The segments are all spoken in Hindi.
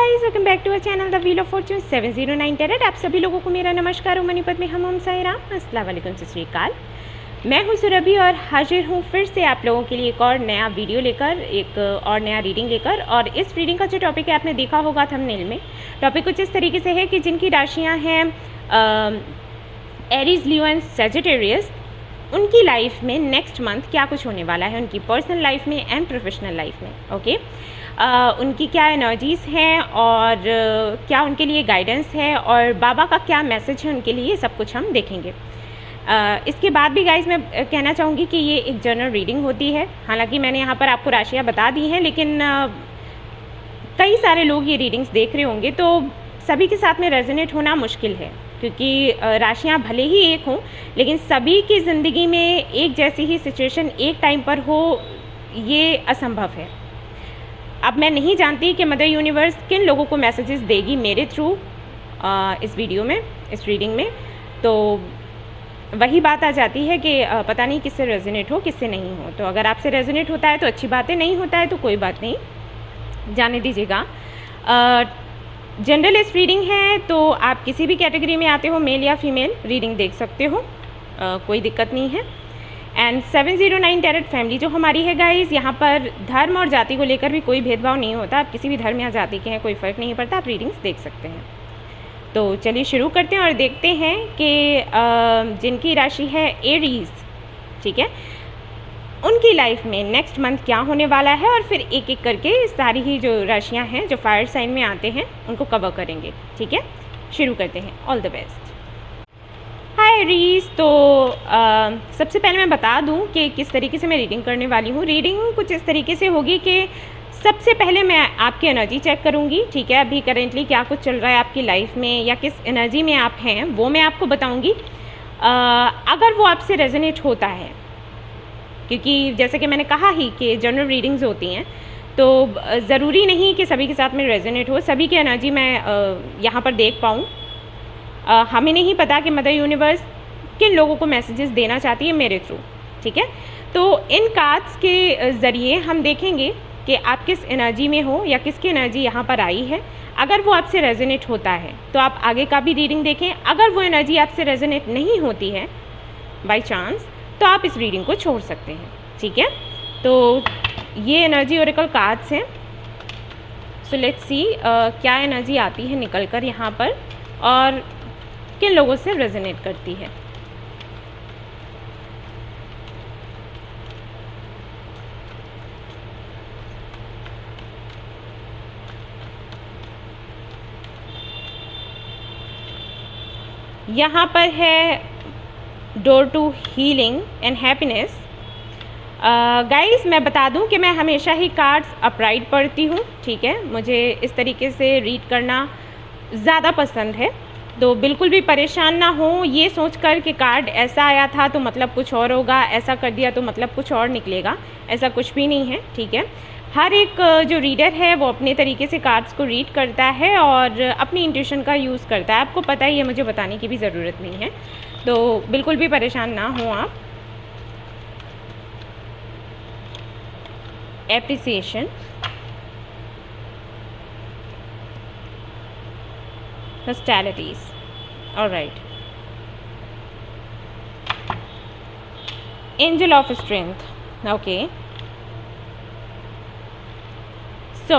Guys, welcome back to our channel the wheel of fortune 709 tarot. आप सभी लोगों को मेरा नमस्कार। मणिपत में हम साईराम, अस्सलाम वालेकुम, सत श्री अकाल। मैं हूं सुरभि और हाजिर हूं फिर से आप लोगों के लिए एक और नया वीडियो लेकर, एक और नया रीडिंग लेकर। और इस रीडिंग का जो टॉपिक है आपने देखा होगा थंबनेल में। टॉपिक कुछ इस तरीके से है कि जिनकी राशियाँ हैं एरीज, लियो एंड सैजिटेरियस, उनकी लाइफ में नेक्स्ट मंथ क्या कुछ होने वाला है, उनकी पर्सनल लाइफ में एंड प्रोफेशनल लाइफ में। ओके, उनकी क्या एनर्जीज़ हैं और क्या उनके लिए गाइडेंस है और बाबा का क्या मैसेज है उनके लिए, सब कुछ हम देखेंगे। इसके बाद भी गाइज मैं कहना चाहूँगी कि ये एक जनरल रीडिंग होती है। हालांकि मैंने यहाँ पर आपको राशियाँ बता दी हैं, लेकिन कई सारे लोग ये रीडिंग्स देख रहे होंगे तो सभी के साथ में रेजोनेट होना मुश्किल है, क्योंकि राशियाँ भले ही एक हों लेकिन सभी की ज़िंदगी में एक जैसी ही सिचुएशन एक टाइम पर हो, ये असंभव है। अब मैं नहीं जानती कि मदर यूनिवर्स किन लोगों को मैसेजेस देगी मेरे थ्रू इस वीडियो में, इस रीडिंग में। तो वही बात आ जाती है कि पता नहीं किससे रेजोनेट हो, किससे नहीं हो। तो अगर आपसे रेजोनेट होता है तो अच्छी बात है, नहीं होता है तो कोई बात नहीं, जाने दीजिएगा। जनरल इस रीडिंग है तो आप किसी भी कैटेगरी में आते हो, मेल या फीमेल, रीडिंग देख सकते हो, कोई दिक्कत नहीं है। एंड 709 टैरेट फैमिली जो हमारी है गाइस, यहाँ पर धर्म और जाति को लेकर भी कोई भेदभाव नहीं होता। आप किसी भी धर्म या जाति के हैं, कोई फ़र्क नहीं पड़ता, आप रीडिंग्स देख सकते हैं। तो चलिए शुरू करते हैं और देखते हैं कि जिनकी राशि है एरीज, ठीक है, उनकी लाइफ में नेक्स्ट मंथ क्या होने वाला है। और फिर एक एक करके सारी ही जो राशियाँ हैं जो फायर साइन में आते हैं उनको कवर करेंगे, ठीक है। शुरू करते हैं। All the best. Hi Aries. तो सबसे पहले मैं बता दूं कि किस तरीके से मैं रीडिंग करने वाली हूँ। रीडिंग कुछ इस तरीके से होगी कि सबसे पहले मैं आपकी एनर्जी चेक करूँगी, ठीक है। अभी करेंटली क्या कुछ चल रहा है आपकी लाइफ में या किस एनर्जी में आप हैं वो मैं आपको बताऊँगी। अगर वो आपसे रेजोनेट होता है, क्योंकि जैसे कि मैंने कहा ही कि जनरल रीडिंग्स होती हैं तो ज़रूरी नहीं कि सभी के साथ में रेजोनेट हो, सभी की एनर्जी मैं यहाँ पर देख पाऊँ। हमें नहीं पता कि मदर यूनिवर्स किन लोगों को मैसेजेस देना चाहती है मेरे थ्रू, ठीक है। तो इन कार्ड्स के ज़रिए हम देखेंगे कि आप किस एनर्जी में हो या किसकी एनर्जी यहाँ पर आई है। अगर वो आपसे रेजोनेट होता है तो आप आगे का भी रीडिंग देखें। अगर वो एनर्जी आपसे रेजोनेट नहीं होती है बाय चांस, तो आप इस रीडिंग को छोड़ सकते हैं, ठीक है। तो ये एनर्जी ओरेकल कार्ड्स हैं। सो लेट्स सी क्या एनर्जी आती है निकल कर यहाँ पर और किन लोगों से रेजोनेट करती है। यहाँ पर है door to healing and happiness. Guys मैं बता दूं कि मैं हमेशा ही कार्ड्स अपराइट पढ़ती हूँ, ठीक है। मुझे इस तरीके से रीड करना ज़्यादा पसंद है, तो बिल्कुल भी परेशान ना हो ये सोचकर कि कार्ड ऐसा आया था तो मतलब कुछ और होगा, ऐसा कर दिया तो मतलब कुछ और निकलेगा, ऐसा कुछ भी नहीं है, ठीक है। हर एक जो रीडर है वो अपने तरीके से कार्ड्स को रीड करता है और अपनी इंट्यूशन का यूज़ करता है। आपको पता ही है, मुझे बताने की भी ज़रूरत नहीं है, तो बिल्कुल भी परेशान ना हो आप। Appreciation, hostilities, all right. Angel of strength, okay. So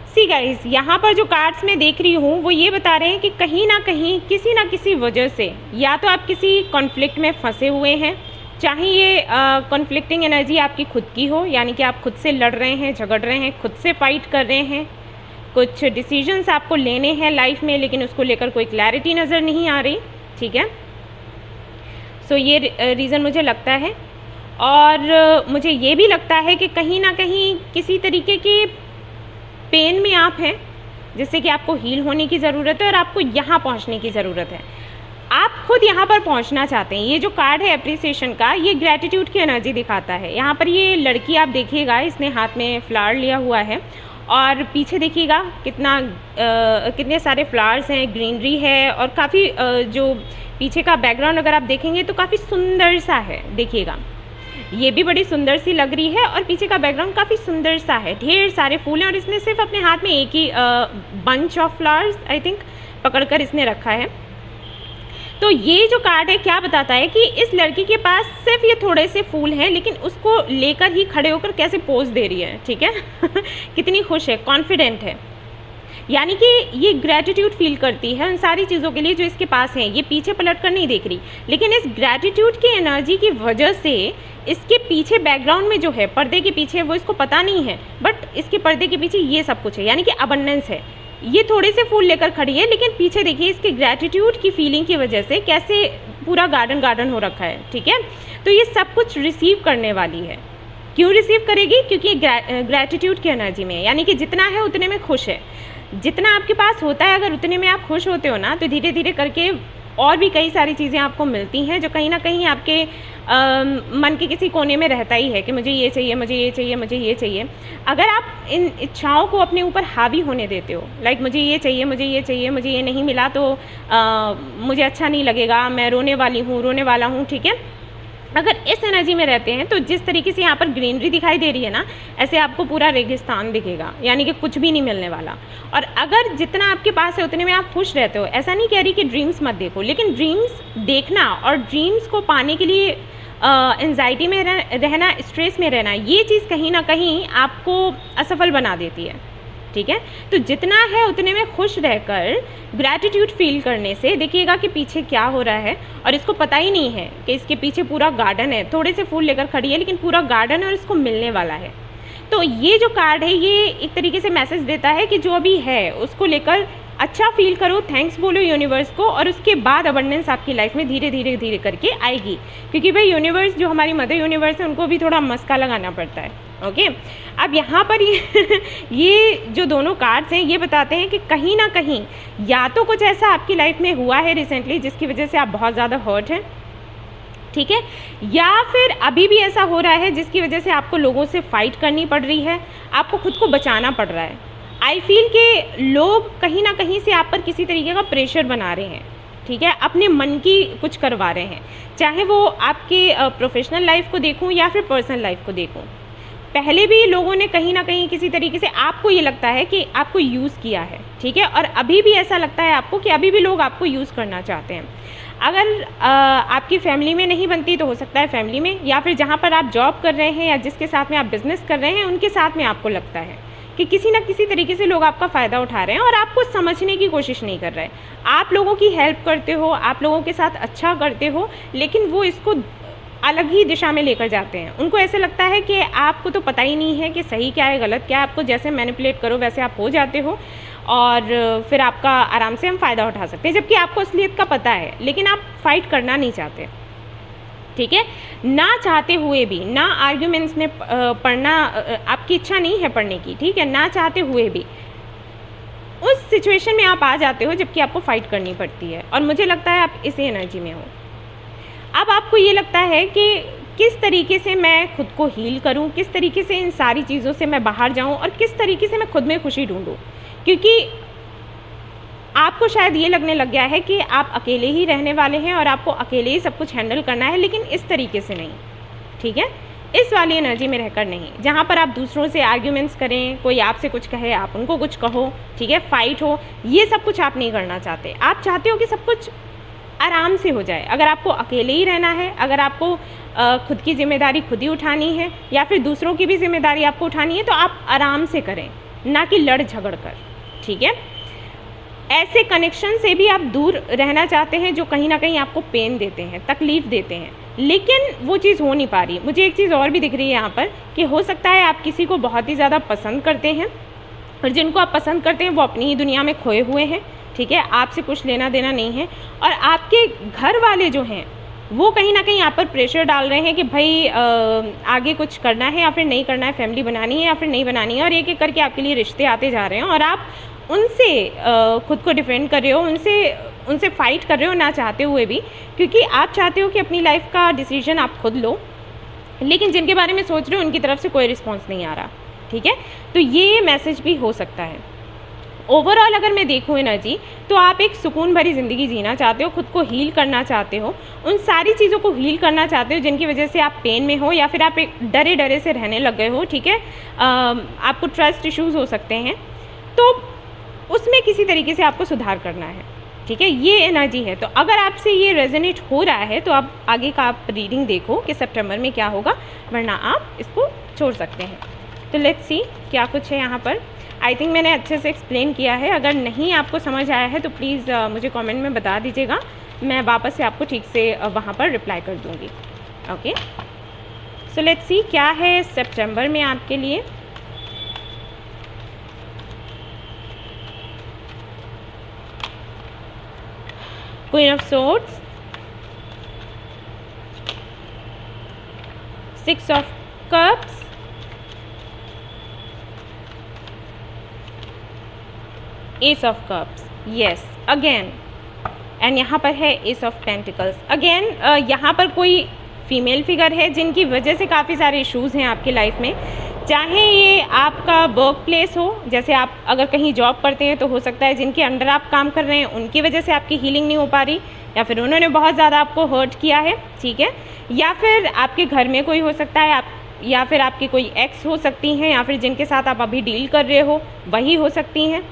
see guys, यहाँ पर जो कार्ड्स मैं देख रही हूँ वो ये बता रहे हैं कि कहीं ना कहीं किसी ना किसी वजह से या तो आप किसी कॉन्फ्लिक्ट में फंसे हुए हैं, चाहे ये कॉन्फ्लिक्टिंग एनर्जी आपकी खुद की हो, यानी कि आप खुद से लड़ रहे हैं, झगड़ रहे हैं, खुद से फाइट कर रहे हैं, कुछ डिसीजंस आपको लेने हैं लाइफ में लेकिन उसको लेकर कोई क्लैरिटी नज़र नहीं आ रही, ठीक है। सो ये रीज़न मुझे लगता है। और मुझे ये भी लगता है कि कहीं ना कहीं किसी तरीके के पेन में आप हैं जिससे कि आपको हील होने की ज़रूरत है और आपको यहाँ पहुँचने की ज़रूरत है। आप खुद यहाँ पर पहुँचना चाहते हैं। ये जो कार्ड है एप्रिसिएशन का, ये ग्रैटिट्यूड की एनर्जी दिखाता है। यहाँ पर ये लड़की आप देखिएगा, इसने हाथ में फ्लावर लिया हुआ है और पीछे देखिएगा कितने सारे फ्लावर्स हैं, ग्रीनरी है और काफ़ी जो पीछे का बैकग्राउंड अगर आप देखेंगे तो काफ़ी सुंदर सा है, देखिएगा। ये भी बड़ी सुंदर सी लग रही है और पीछे का बैकग्राउंड काफ़ी सुंदर सा है, ढेर सारे फूल हैं और इसने सिर्फ अपने हाथ में एक ही bunch of flowers I think पकड़कर इसने रखा है। तो ये जो कार्ड है क्या बताता है कि इस लड़की के पास सिर्फ ये थोड़े से फूल हैं, लेकिन उसको लेकर ही खड़े होकर कैसे पोज दे रही है, ठीक है कितनी खुश है, कॉन्फिडेंट है, यानी कि ये ग्रैटिट्यूड फील करती है उन सारी चीज़ों के लिए जो इसके पास हैं। ये पीछे पलट कर नहीं देख रही, लेकिन इस ग्रैटिट्यूड की एनर्जी की वजह से इसके पीछे बैकग्राउंड में जो है, पर्दे के पीछे, वो इसको पता नहीं है, बट इसके पर्दे के पीछे ये सब कुछ है, यानी कि अबंडेंस है। ये थोड़े से फूल लेकर खड़ी है, लेकिन पीछे देखिए इसके ग्रैटिट्यूड की फीलिंग की वजह से कैसे पूरा गार्डन गार्डन हो रखा है, ठीक है। तो ये सब कुछ रिसीव करने वाली है। क्यों रिसीव करेगी? क्योंकि ग्रैटिट्यूड की एनर्जी में है, यानी कि जितना है उतने में खुश है। जितना आपके पास होता है अगर उतने में आप खुश होते हो ना, तो धीरे धीरे करके और भी कई सारी चीज़ें आपको मिलती हैं जो कहीं ना कहीं आपके मन के किसी कोने में रहता ही है कि मुझे ये चाहिए, मुझे ये चाहिए, मुझे ये चाहिए। अगर आप इन इच्छाओं को अपने ऊपर हावी होने देते हो, लाइक मुझे ये चाहिए, मुझे ये चाहिए, मुझे ये नहीं मिला तो मुझे अच्छा नहीं लगेगा, मैं रोने वाली हूँ, रोने वाला हूँ, ठीक है। अगर इस एनर्जी में रहते हैं तो जिस तरीके से यहाँ पर ग्रीनरी दिखाई दे रही है ना, ऐसे आपको पूरा रेगिस्तान दिखेगा, यानी कि कुछ भी नहीं मिलने वाला। और अगर जितना आपके पास है उतने में आप खुश रहते हो, ऐसा नहीं कह रही कि ड्रीम्स मत देखो, लेकिन ड्रीम्स देखना और ड्रीम्स को पाने के लिए एंजाइटी में रहना, स्ट्रेस में रहना, ये चीज़ कहीं ना कहीं आपको असफल बना देती है, ठीक है। तो जितना है उतने में खुश रहकर ग्रैटिट्यूड फील करने से देखिएगा कि पीछे क्या हो रहा है, और इसको पता ही नहीं है कि इसके पीछे पूरा गार्डन है। थोड़े से फूल लेकर खड़ी है लेकिन पूरा गार्डन है और इसको मिलने वाला है। तो ये जो कार्ड है ये एक तरीके से मैसेज देता है कि जो अभी है उसको लेकर अच्छा फील करो, थैंक्स बोलो यूनिवर्स को, और उसके बाद अबंडेंस आपकी लाइफ में धीरे धीरे धीरे करके आएगी। क्योंकि भाई यूनिवर्स, जो हमारी मदर यूनिवर्स है, उनको भी थोड़ा मस्का लगाना पड़ता है, ओके। अब यहाँ पर ये जो दोनों कार्ड्स हैं ये बताते हैं कि कहीं ना कहीं या तो कुछ ऐसा आपकी लाइफ में हुआ है रिसेंटली जिसकी वजह से आप बहुत ज़्यादा हर्ट हैं, ठीक है, या फिर अभी भी ऐसा हो रहा है जिसकी वजह से आपको लोगों से फाइट करनी पड़ रही है, आपको खुद को बचाना पड़ रहा है। आई फील कि लोग कहीं ना कहीं से आप पर किसी तरीके का प्रेशर बना रहे हैं, ठीक है, अपने मन की कुछ करवा रहे हैं, चाहे वो आपके प्रोफेशनल लाइफ को देखूं या फिर पर्सनल लाइफ को देखूं। पहले भी लोगों ने कहीं ना कहीं किसी तरीके से, आपको ये लगता है कि आपको यूज़ किया है, ठीक है, और अभी भी ऐसा लगता है आपको कि अभी भी लोग आपको यूज़ करना चाहते हैं। अगर आपकी फैमिली में नहीं बनती तो हो सकता है फैमिली में, या फिर जहाँ पर आप जॉब कर रहे हैं या जिसके साथ में आप बिज़नेस कर रहे हैं उनके साथ में आपको लगता है कि किसी न किसी तरीके से लोग आपका फ़ायदा उठा रहे हैं और आपको समझने की कोशिश नहीं कर रहे। आप लोगों की हेल्प करते हो, आप लोगों के साथ अच्छा करते हो, लेकिन वो इसको अलग ही दिशा में लेकर जाते हैं। उनको ऐसे लगता है कि आपको तो पता ही नहीं है कि सही क्या है गलत क्या है, आपको जैसे मैनिपुलेट करो वैसे आप हो जाते हो और फिर आपका आराम से हम फ़ायदा उठा सकते हैं, जबकि आपको असलियत का पता है, लेकिन आप फाइट करना नहीं चाहते, ठीक है। ना चाहते हुए भी, ना आर्ग्यूमेंट्स में पढ़ना आपकी इच्छा नहीं है पढ़ने की, ठीक है, ना चाहते हुए भी उस सिचुएशन में आप आ जाते हो जबकि आपको फाइट करनी पड़ती है, और मुझे लगता है आप इसी एनर्जी में हो। अब आपको ये लगता है कि किस तरीके से मैं खुद को हील करूं, किस तरीके से इन सारी चीज़ों से मैं बाहर जाऊं और किस तरीके से मैं खुद में खुशी ढूंढूं, क्योंकि आपको शायद ये लगने लग गया है कि आप अकेले ही रहने वाले हैं और आपको अकेले ही सब कुछ हैंडल करना है, लेकिन इस तरीके से नहीं, ठीक है, इस वाली एनर्जी में रहकर नहीं, जहाँ पर आप दूसरों से आर्ग्यूमेंट्स करें, कोई आपसे कुछ कहे, आप उनको कुछ कहो, ठीक है, फाइट हो, ये सब कुछ आप नहीं करना चाहते। आप चाहते हो कि सब कुछ आराम से हो जाए। अगर आपको अकेले ही रहना है, अगर आपको खुद की जिम्मेदारी खुद ही उठानी है या फिर दूसरों की भी जिम्मेदारी आपको उठानी है, तो आप आराम से करें, ना कि लड़ झगड़ कर, ठीक है। ऐसे कनेक्शन से भी आप दूर रहना चाहते हैं जो कहीं ना कहीं आपको पेन देते हैं, तकलीफ़ देते हैं, लेकिन वो चीज़ हो नहीं पा रही। मुझे एक चीज़ और भी दिख रही है यहाँ पर कि हो सकता है आप किसी को बहुत ही ज़्यादा पसंद करते हैं और जिनको आप पसंद करते हैं वो अपनी ही दुनिया में खोए हुए हैं, ठीक है, आपसे कुछ लेना देना नहीं है, और आपके घर वाले जो हैं वो कहीं ना कहीं आप पर प्रेशर डाल रहे हैं कि भाई आगे कुछ करना है या फिर नहीं करना है, फैमिली बनानी है या फिर नहीं बनानी है, और एक एक करके आपके लिए रिश्ते आते जा रहे हैं और आप उनसे खुद को डिफेंड कर रहे हो, उनसे फाइट कर रहे हो ना चाहते हुए भी, क्योंकि आप चाहते हो कि अपनी लाइफ का डिसीजन आप खुद लो, लेकिन जिनके बारे में सोच रहे हो उनकी तरफ से कोई रिस्पॉन्स नहीं आ रहा, ठीक है। तो ये मैसेज भी हो सकता है, ओवरऑल अगर मैं देखूँ एनर्जी, तो आप एक सुकून भरी ज़िंदगी जीना चाहते हो, खुद को हील करना चाहते हो, उन सारी चीज़ों को हील करना चाहते हो जिनकी वजह से आप पेन में हो या फिर आप एक डरे डरे से रहने लग गए हो, ठीक है। आपको ट्रस्ट इश्यूज़ हो सकते हैं, तो उसमें किसी तरीके से आपको सुधार करना है, ठीक है। ये एनर्जी है। तो अगर आपसे ये रेजोनेट हो रहा है तो आप आगे का आप रीडिंग देखो कि सितंबर में क्या होगा, वरना आप इसको छोड़ सकते हैं। तो लेट्स सी क्या कुछ है यहाँ पर। आई थिंक मैंने अच्छे से एक्सप्लेन किया है। अगर नहीं आपको समझ आया है तो प्लीज़ मुझे कमेंट में बता दीजिएगा, मैं वापस से आपको ठीक से वहाँ पर रिप्लाई कर दूँगी। ओके, सो लेट्स सी क्या है सितंबर में आपके लिए। Queen of Swords, Six of Cups, Ace of Cups, yes again, and यहाँ पर है Ace of Pentacles अगेन। यहाँ पर कोई फीमेल फिगर है जिनकी वजह से काफ़ी सारे इश्यूज़ हैं आपकी लाइफ में, चाहे ये आपका वर्क प्लेस हो, जैसे आप अगर कहीं जॉब करते हैं तो हो सकता है जिनके अंडर आप काम कर रहे हैं उनकी वजह से आपकी हीलिंग नहीं हो पा रही, या फिर उन्होंने बहुत ज़्यादा आपको हर्ट किया है, ठीक है। या फिर आपके घर में कोई हो सकता है, आप या फिर आपकी कोई एक्स हो सकती हैं, या फिर जिनके साथ आप अभी डील कर रहे हो वही हो सकती हैं।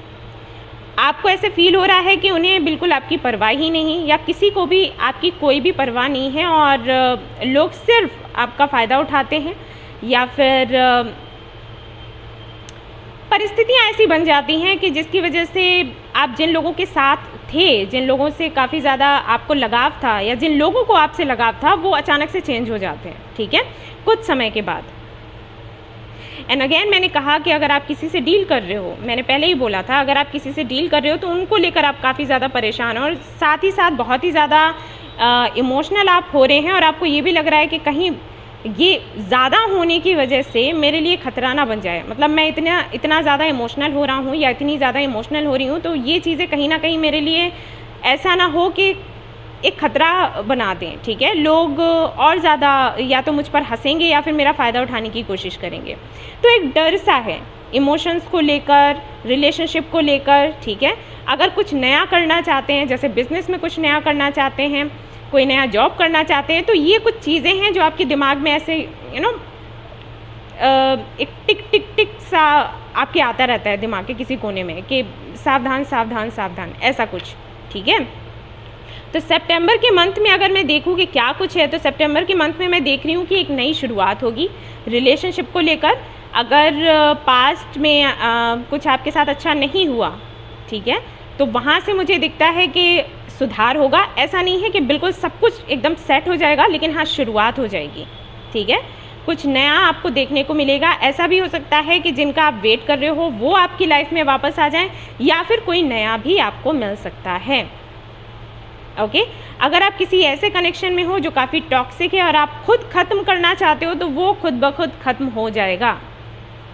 आपको ऐसे फील हो रहा है कि उन्हें बिल्कुल आपकी परवाह ही नहीं, या किसी को भी आपकी कोई भी परवाह नहीं है और लोग सिर्फ आपका फ़ायदा उठाते हैं, या फिर परिस्थितियाँ ऐसी बन जाती हैं कि जिसकी वजह से आप जिन लोगों के साथ थे, जिन लोगों से काफ़ी ज़्यादा आपको लगाव था, या जिन लोगों को आपसे लगाव था, वो अचानक से चेंज हो जाते हैं, ठीक है, कुछ समय के बाद। एंड अगेन मैंने कहा कि अगर आप किसी से डील कर रहे हो, मैंने पहले ही बोला था, अगर आप किसी से डील कर रहे हो तो उनको लेकर आप काफ़ी ज़्यादा परेशान हो, और साथ ही साथ बहुत ही ज़्यादा इमोशनल आप हो रहे हैं, और आपको ये भी लग रहा है कि कहीं ये ज़्यादा होने की वजह से मेरे लिए खतरा ना बन जाए, मतलब मैं इतना ज़्यादा इमोशनल हो रहा हूँ या इतनी ज़्यादा इमोशनल हो रही हूँ, तो ये चीज़ें कहीं ना कहीं मेरे लिए ऐसा ना हो कि एक ख़तरा बना दें, ठीक है। लोग और ज़्यादा या तो मुझ पर हंसेंगे या फिर मेरा फ़ायदा उठाने की कोशिश करेंगे। तो एक डर सा है इमोशंस को लेकर, रिलेशनशिप को लेकर, ठीक है। अगर कुछ नया करना चाहते हैं, जैसे बिज़नेस में कुछ नया करना चाहते हैं, कोई नया जॉब करना चाहते हैं, तो ये कुछ चीज़ें हैं जो आपके दिमाग में ऐसे एक टिक टिक टिक सा आपके आता रहता है दिमाग के किसी कोने में कि सावधान सावधान सावधान, ऐसा कुछ, ठीक है। तो सितंबर के मंथ में अगर मैं देखूँ कि क्या कुछ है, तो सितंबर के मंथ में मैं देख रही हूँ कि एक नई शुरुआत होगी रिलेशनशिप को लेकर। अगर पास्ट में कुछ आपके साथ अच्छा नहीं हुआ, ठीक है, तो वहाँ से मुझे दिखता है कि सुधार होगा। ऐसा नहीं है कि बिल्कुल सब कुछ एकदम सेट हो जाएगा, लेकिन हाँ शुरुआत हो जाएगी, ठीक है। कुछ नया आपको देखने को मिलेगा। ऐसा भी हो सकता है कि जिनका आप वेट कर रहे हो वो आपकी लाइफ में वापस आ जाएं, या फिर कोई नया भी आपको मिल सकता है। ओके, अगर आप किसी ऐसे कनेक्शन में हो जो काफ़ी टॉक्सिक है और आप खुद ख़त्म करना चाहते हो, तो वो खुद ब खुद ख़त्म हो जाएगा,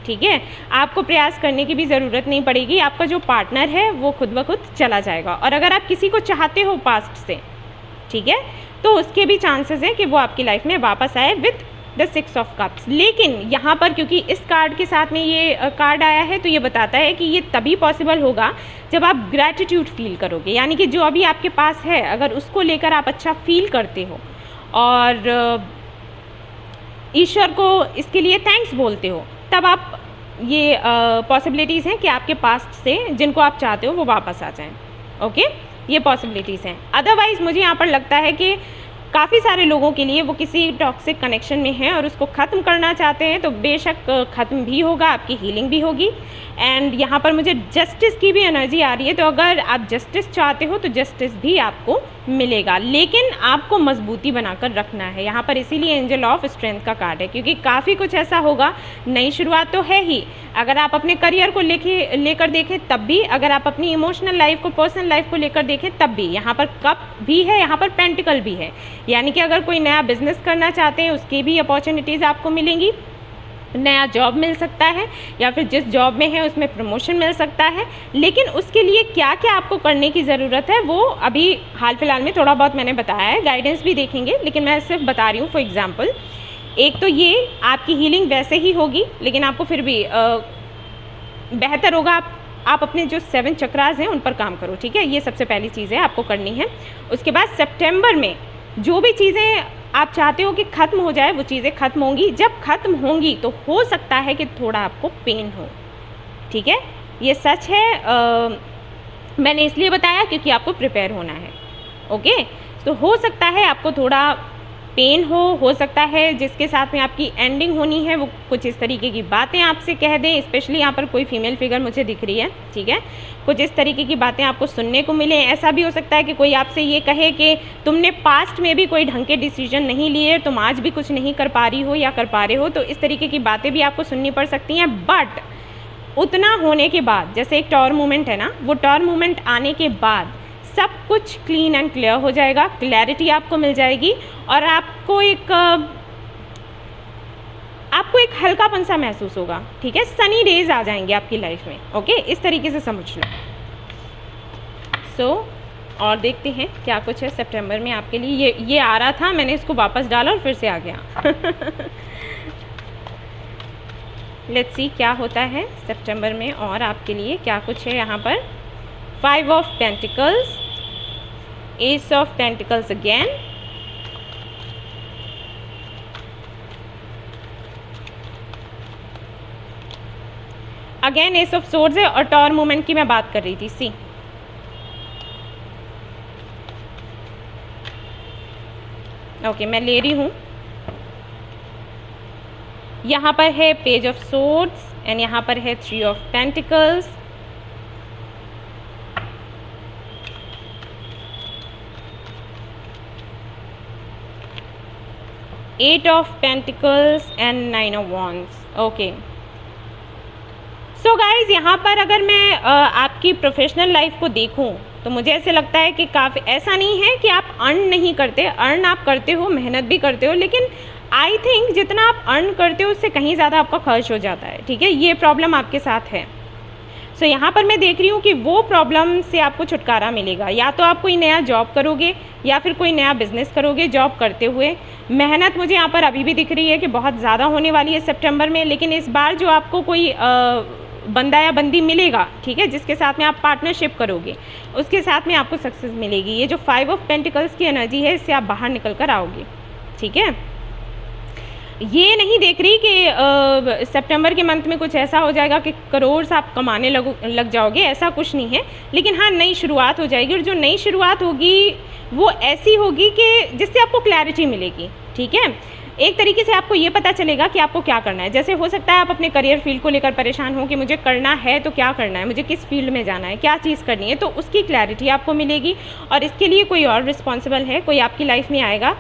ठीक है। आपको प्रयास करने की भी ज़रूरत नहीं पड़ेगी, आपका जो पार्टनर है वो खुद ब खुद चला जाएगा। और अगर आप किसी को चाहते हो पास्ट से, ठीक है, तो उसके भी चांसेस हैं कि वो आपकी लाइफ में वापस आए विद द 6 ऑफ कप्स। लेकिन यहाँ पर क्योंकि इस कार्ड के साथ में ये कार्ड आया है, तो ये बताता है कि ये तभी पॉसिबल होगा जब आप ग्रैटिट्यूड फील करोगे, यानी कि जो अभी आपके पास है अगर उसको लेकर आप अच्छा फील करते हो और ईश्वर को इसके लिए थैंक्स बोलते हो, तब आप ये पॉसिबिलिटीज़ हैं कि आपके पास्ट से जिनको आप चाहते हो वो वापस आ जाएं। ओके, ये पॉसिबिलिटीज़ हैं। अदरवाइज़ मुझे यहाँ पर लगता है कि काफ़ी सारे लोगों के लिए वो किसी टॉक्सिक कनेक्शन में हैं और उसको ख़त्म करना चाहते हैं, तो बेशक ख़त्म भी होगा, आपकी हीलिंग भी होगी। एंड यहाँ पर मुझे जस्टिस की भी एनर्जी आ रही है, तो अगर आप जस्टिस चाहते हो तो जस्टिस भी आपको मिलेगा, लेकिन आपको मजबूती बनाकर रखना है। यहाँ पर इसीलिए एंजल ऑफ स्ट्रेंथ का कार्ड है, क्योंकि काफ़ी कुछ ऐसा होगा, नई शुरुआत तो है ही। अगर आप अपने करियर को लेकर देखें तब भी, अगर आप अपनी इमोशनल लाइफ को, पर्सनल लाइफ को लेकर देखें तब भी। यहाँ पर कप भी है, यहाँ पर पेंटिकल भी है, यानी कि अगर कोई नया बिजनेस करना चाहते हैं उसकी भी अपॉर्चुनिटीज़ आपको मिलेंगी, नया जॉब मिल सकता है, या फिर जिस जॉब में है उसमें प्रमोशन मिल सकता है। लेकिन उसके लिए क्या क्या आपको करने की ज़रूरत है वो अभी हाल फिलहाल में थोड़ा बहुत मैंने बताया है, गाइडेंस भी देखेंगे, लेकिन मैं सिर्फ बता रही हूँ फॉर एग्जांपल। एक तो ये आपकी हीलिंग वैसे ही होगी, लेकिन आपको फिर भी बेहतर होगा आप आप अपने जो 7 चक्रास हैं उन पर काम करो, ठीक है। ये सबसे पहली चीज़ है आपको करनी है। उसके बाद सितंबर में जो भी चीज़ें आप चाहते हो कि ख़त्म हो जाए वो चीज़ें ख़त्म होंगी। जब ख़त्म होंगी तो हो सकता है कि थोड़ा आपको पेन हो, ठीक है। ये सच है, मैंने इसलिए बताया क्योंकि आपको प्रिपेयर होना है, ओके। तो हो सकता है आपको थोड़ा पेन हो सकता है जिसके साथ में आपकी एंडिंग होनी है वो कुछ इस तरीके की बातें आपसे कह दें। स्पेशली यहाँ पर कोई फीमेल फिगर मुझे दिख रही है, ठीक है। कुछ इस तरीके की बातें आपको सुनने को मिले। ऐसा भी हो सकता है कि कोई आपसे ये कहे कि तुमने पास्ट में भी कोई ढंग के डिसीजन नहीं लिए, तुम आज भी कुछ नहीं कर पा रही हो या कर पा रहे हो। तो इस तरीके की बातें भी आपको सुननी पड़ सकती हैं। बट उतना होने के बाद, जैसे एक टॉर मोमेंट है ना, वो टॉर मोमेंट आने के बाद सब कुछ क्लीन एंड क्लियर हो जाएगा, क्लैरिटी आपको मिल जाएगी और आपको एक हल्कापन सा महसूस होगा, ठीक है। सनी डेज आ जाएंगे आपकी लाइफ में, ओके। इस तरीके से समझ लो। और देखते हैं क्या कुछ है सितंबर में आपके लिए। ये आ रहा था, मैंने इसको वापस डाला और फिर से आ गया। लेट्स सी क्या होता है सितंबर में और आपके लिए क्या कुछ है। यहाँ पर 5 of pentacles, S of pentacles again, S of swords है और टॉर मूवमेंट की मैं बात कर रही थी। सी ओके, मैं ले रही हूँ। यहाँ पर है पेज ऑफ सोर्ड्स एंड यहाँ पर है 3 of pentacles, eight of pentacles and 9 of wands, okay. So guys, यहाँ पर अगर मैं आपकी प्रोफेशनल लाइफ को देखूँ तो मुझे ऐसे लगता है कि काफ़ी, ऐसा नहीं है कि आप अर्न नहीं करते, अर्न आप करते हो, मेहनत भी करते हो, लेकिन आई थिंक जितना आप अर्न करते हो उससे कहीं ज़्यादा आपका खर्च हो जाता है, ठीक है। ये प्रॉब्लम आपके साथ है। सो यहाँ पर मैं देख रही हूँ कि वो प्रॉब्लम से आपको छुटकारा मिलेगा। या तो आप कोई नया जॉब करोगे या फिर कोई नया बिजनेस करोगे जॉब करते हुए। मेहनत मुझे यहाँ पर अभी भी दिख रही है कि बहुत ज़्यादा होने वाली है सितंबर में, लेकिन इस बार जो आपको कोई बंदा या बंदी मिलेगा, ठीक है, जिसके साथ में आप पार्टनरशिप करोगे, उसके साथ में आपको सक्सेस मिलेगी। ये जो 5 ऑफ पेंटिकल्स की एनर्जी है, इससे आप बाहर निकल कर आओगे, ठीक है। ये नहीं देख रही कि सितंबर के मंथ में कुछ ऐसा हो जाएगा कि करोड़ आप कमाने लग जाओगे, ऐसा कुछ नहीं है। लेकिन हाँ, नई शुरुआत हो जाएगी और जो नई शुरुआत होगी वो ऐसी होगी कि जिससे आपको क्लैरिटी मिलेगी, ठीक है। एक तरीके से आपको ये पता चलेगा कि आपको क्या करना है। जैसे हो सकता है आप अपने करियर फील्ड को लेकर परेशान हो कि मुझे करना है तो क्या करना है, मुझे किस फील्ड में जाना है, क्या चीज़ करनी है, तो उसकी क्लैरिटी आपको मिलेगी। और इसके लिए कोई और रिस्पॉन्सिबल है, कोई आपकी लाइफ में आएगा,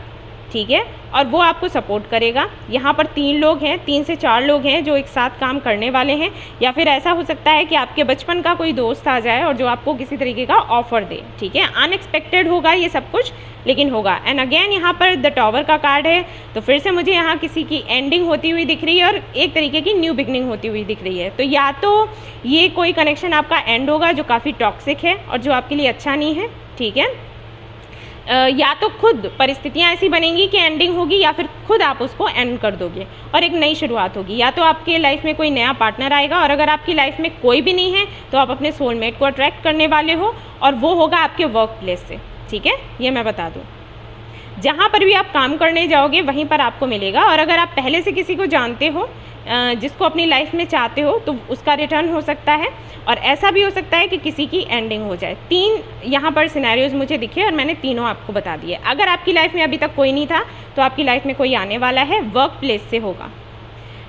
ठीक है, और वो आपको सपोर्ट करेगा। यहाँ पर 3 लोग हैं, 3 से 4 लोग हैं जो एक साथ काम करने वाले हैं। या फिर ऐसा हो सकता है कि आपके बचपन का कोई दोस्त आ जाए और जो आपको किसी तरीके का ऑफर दे, ठीक है। अनएक्सपेक्टेड होगा ये सब कुछ, लेकिन होगा। एंड अगेन यहाँ पर द टॉवर का कार्ड है, तो फिर से मुझे यहाँ किसी की एंडिंग होती हुई दिख रही है और एक तरीके की न्यू बिगनिंग होती हुई दिख रही है। तो या तो ये कोई कनेक्शन आपका एंड होगा जो काफ़ी टॉक्सिक है और जो आपके लिए अच्छा नहीं है, ठीक है। या तो खुद परिस्थितियाँ ऐसी बनेंगी कि एंडिंग होगी, या फिर खुद आप उसको एंड कर दोगे और एक नई शुरुआत होगी। या तो आपके लाइफ में कोई नया पार्टनर आएगा, और अगर आपकी लाइफ में कोई भी नहीं है तो आप अपने सोलमेट को अट्रैक्ट करने वाले हो, और वो होगा आपके वर्क प्लेस से, ठीक है। ये मैं बता दूँ, जहाँ पर भी आप काम करने जाओगे वहीं पर आपको मिलेगा। और अगर आप पहले से किसी को जानते हो जिसको अपनी लाइफ में चाहते हो तो उसका रिटर्न हो सकता है, और ऐसा भी हो सकता है कि किसी की एंडिंग हो जाए। 3 यहाँ पर सिनेरियोज मुझे दिखे और मैंने तीनों आपको बता दिए। अगर आपकी लाइफ में अभी तक कोई नहीं था तो आपकी लाइफ में कोई आने वाला है, वर्क प्लेस से होगा।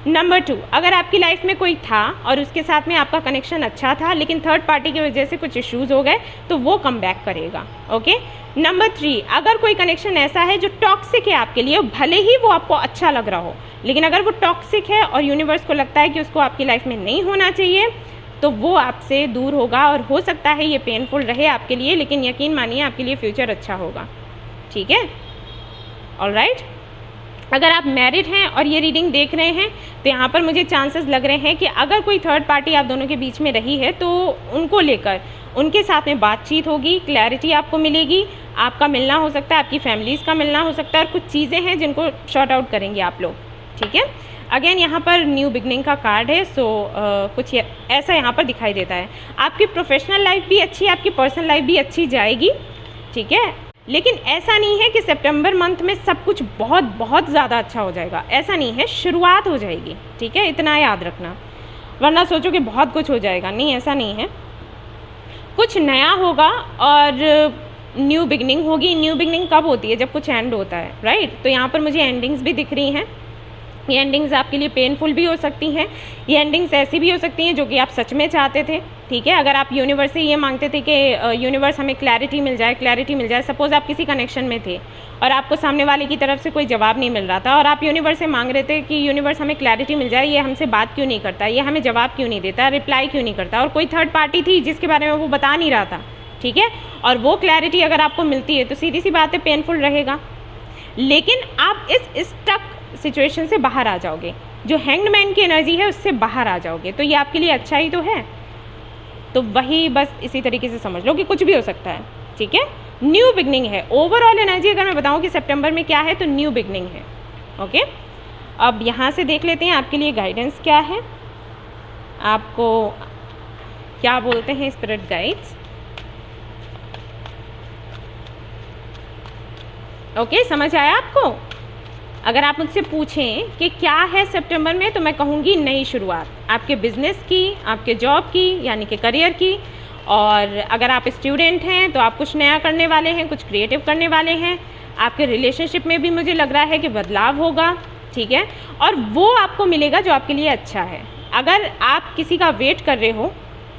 नंबर 2, अगर आपकी लाइफ में कोई था और उसके साथ में आपका कनेक्शन अच्छा था, लेकिन थर्ड पार्टी की वजह से कुछ इश्यूज़ हो गए, तो वो कम बैक करेगा, ओके। नंबर 3, अगर कोई कनेक्शन ऐसा है जो टॉक्सिक है आपके लिए, भले ही वो आपको अच्छा लग रहा हो, लेकिन अगर वो टॉक्सिक है और यूनिवर्स को लगता है कि उसको आपकी लाइफ में नहीं होना चाहिए, तो वो आपसे दूर होगा। और हो सकता है ये पेनफुल रहे आपके लिए, लेकिन यकीन मानिए आपके लिए फ्यूचर अच्छा होगा, ठीक है। ऑलराइट, अगर आप मैरिड हैं और ये रीडिंग देख रहे हैं तो यहाँ पर मुझे चांसेस लग रहे हैं कि अगर कोई थर्ड पार्टी आप दोनों के बीच में रही है तो उनको लेकर उनके साथ में बातचीत होगी, क्लैरिटी आपको मिलेगी, आपका मिलना हो सकता है, आपकी फैमिलीज़ का मिलना हो सकता है, और कुछ चीज़ें हैं जिनको शॉर्ट आउट करेंगे आप लोग, ठीक है। अगेन यहाँ पर न्यू बिगनिंग का कार्ड है, सो कुछ ऐसा यहाँ पर दिखाई देता है। आपकी प्रोफेशनल लाइफ भी अच्छी, आपकी पर्सनल लाइफ भी अच्छी जाएगी, ठीक है। लेकिन ऐसा नहीं है कि सितंबर मंथ में सब कुछ बहुत बहुत ज़्यादा अच्छा हो जाएगा, ऐसा नहीं है, शुरुआत हो जाएगी, ठीक है, इतना याद रखना, वरना सोचो कि बहुत कुछ हो जाएगा, नहीं, ऐसा नहीं है। कुछ नया होगा और न्यू बिगनिंग होगी। न्यू बिगनिंग कब होती है? जब कुछ एंड होता है, राइट। तो यहाँ पर मुझे एंडिंग्स भी दिख रही हैं। ये एंडिंग्स आपके लिए पेनफुल भी हो सकती हैं, ये एंडिंग्स ऐसी भी हो सकती हैं जो कि आप सच में चाहते थे, ठीक है। अगर आप यूनिवर्स से ये मांगते थे कि यूनिवर्स हमें क्लैरिटी मिल जाए, सपोज़ आप किसी कनेक्शन में थे और आपको सामने वाले की तरफ से कोई जवाब नहीं मिल रहा था और आप यूनिवर्स से मांग रहे थे कि यूनिवर्स हमें क्लैरिटी मिल जाए, ये हमसे बात क्यों नहीं करता, ये हमें जवाब क्यों नहीं देता, रिप्लाई क्यों नहीं करता, और कोई थर्ड पार्टी थी जिसके बारे में वो बता नहीं रहा था, ठीक है। और वो क्लैरिटी अगर आपको मिलती है तो सीधी सी बात है, पेनफुल रहेगा, लेकिन आप इस स्टक सिचुएशन से बाहर आ जाओगे, जो हैंग्ड मैन की एनर्जी है उससे बाहर आ जाओगे, तो ये आपके लिए अच्छा ही तो है। तो वही बस इसी तरीके से समझ लो कि कुछ भी हो सकता है, ठीक है। न्यू बिगनिंग है। ओवरऑल एनर्जी अगर मैं बताऊं कि सितंबर में क्या है, तो न्यू बिगनिंग है, ओके। अब यहाँ से देख लेते हैं आपके लिए गाइडेंस क्या है, आपको क्या बोलते हैं स्पिरिट गाइड्स। ओके, समझ आया आपको? अगर आप मुझसे पूछें कि क्या है सितंबर में, तो मैं कहूँगी नई शुरुआत, आपके बिजनेस की, आपके जॉब की, यानी कि करियर की। और अगर आप स्टूडेंट हैं तो आप कुछ नया करने वाले हैं, कुछ क्रिएटिव करने वाले हैं। आपके रिलेशनशिप में भी मुझे लग रहा है कि बदलाव होगा, ठीक है, और वो आपको मिलेगा जो आपके लिए अच्छा है। अगर आप किसी का वेट कर रहे हो,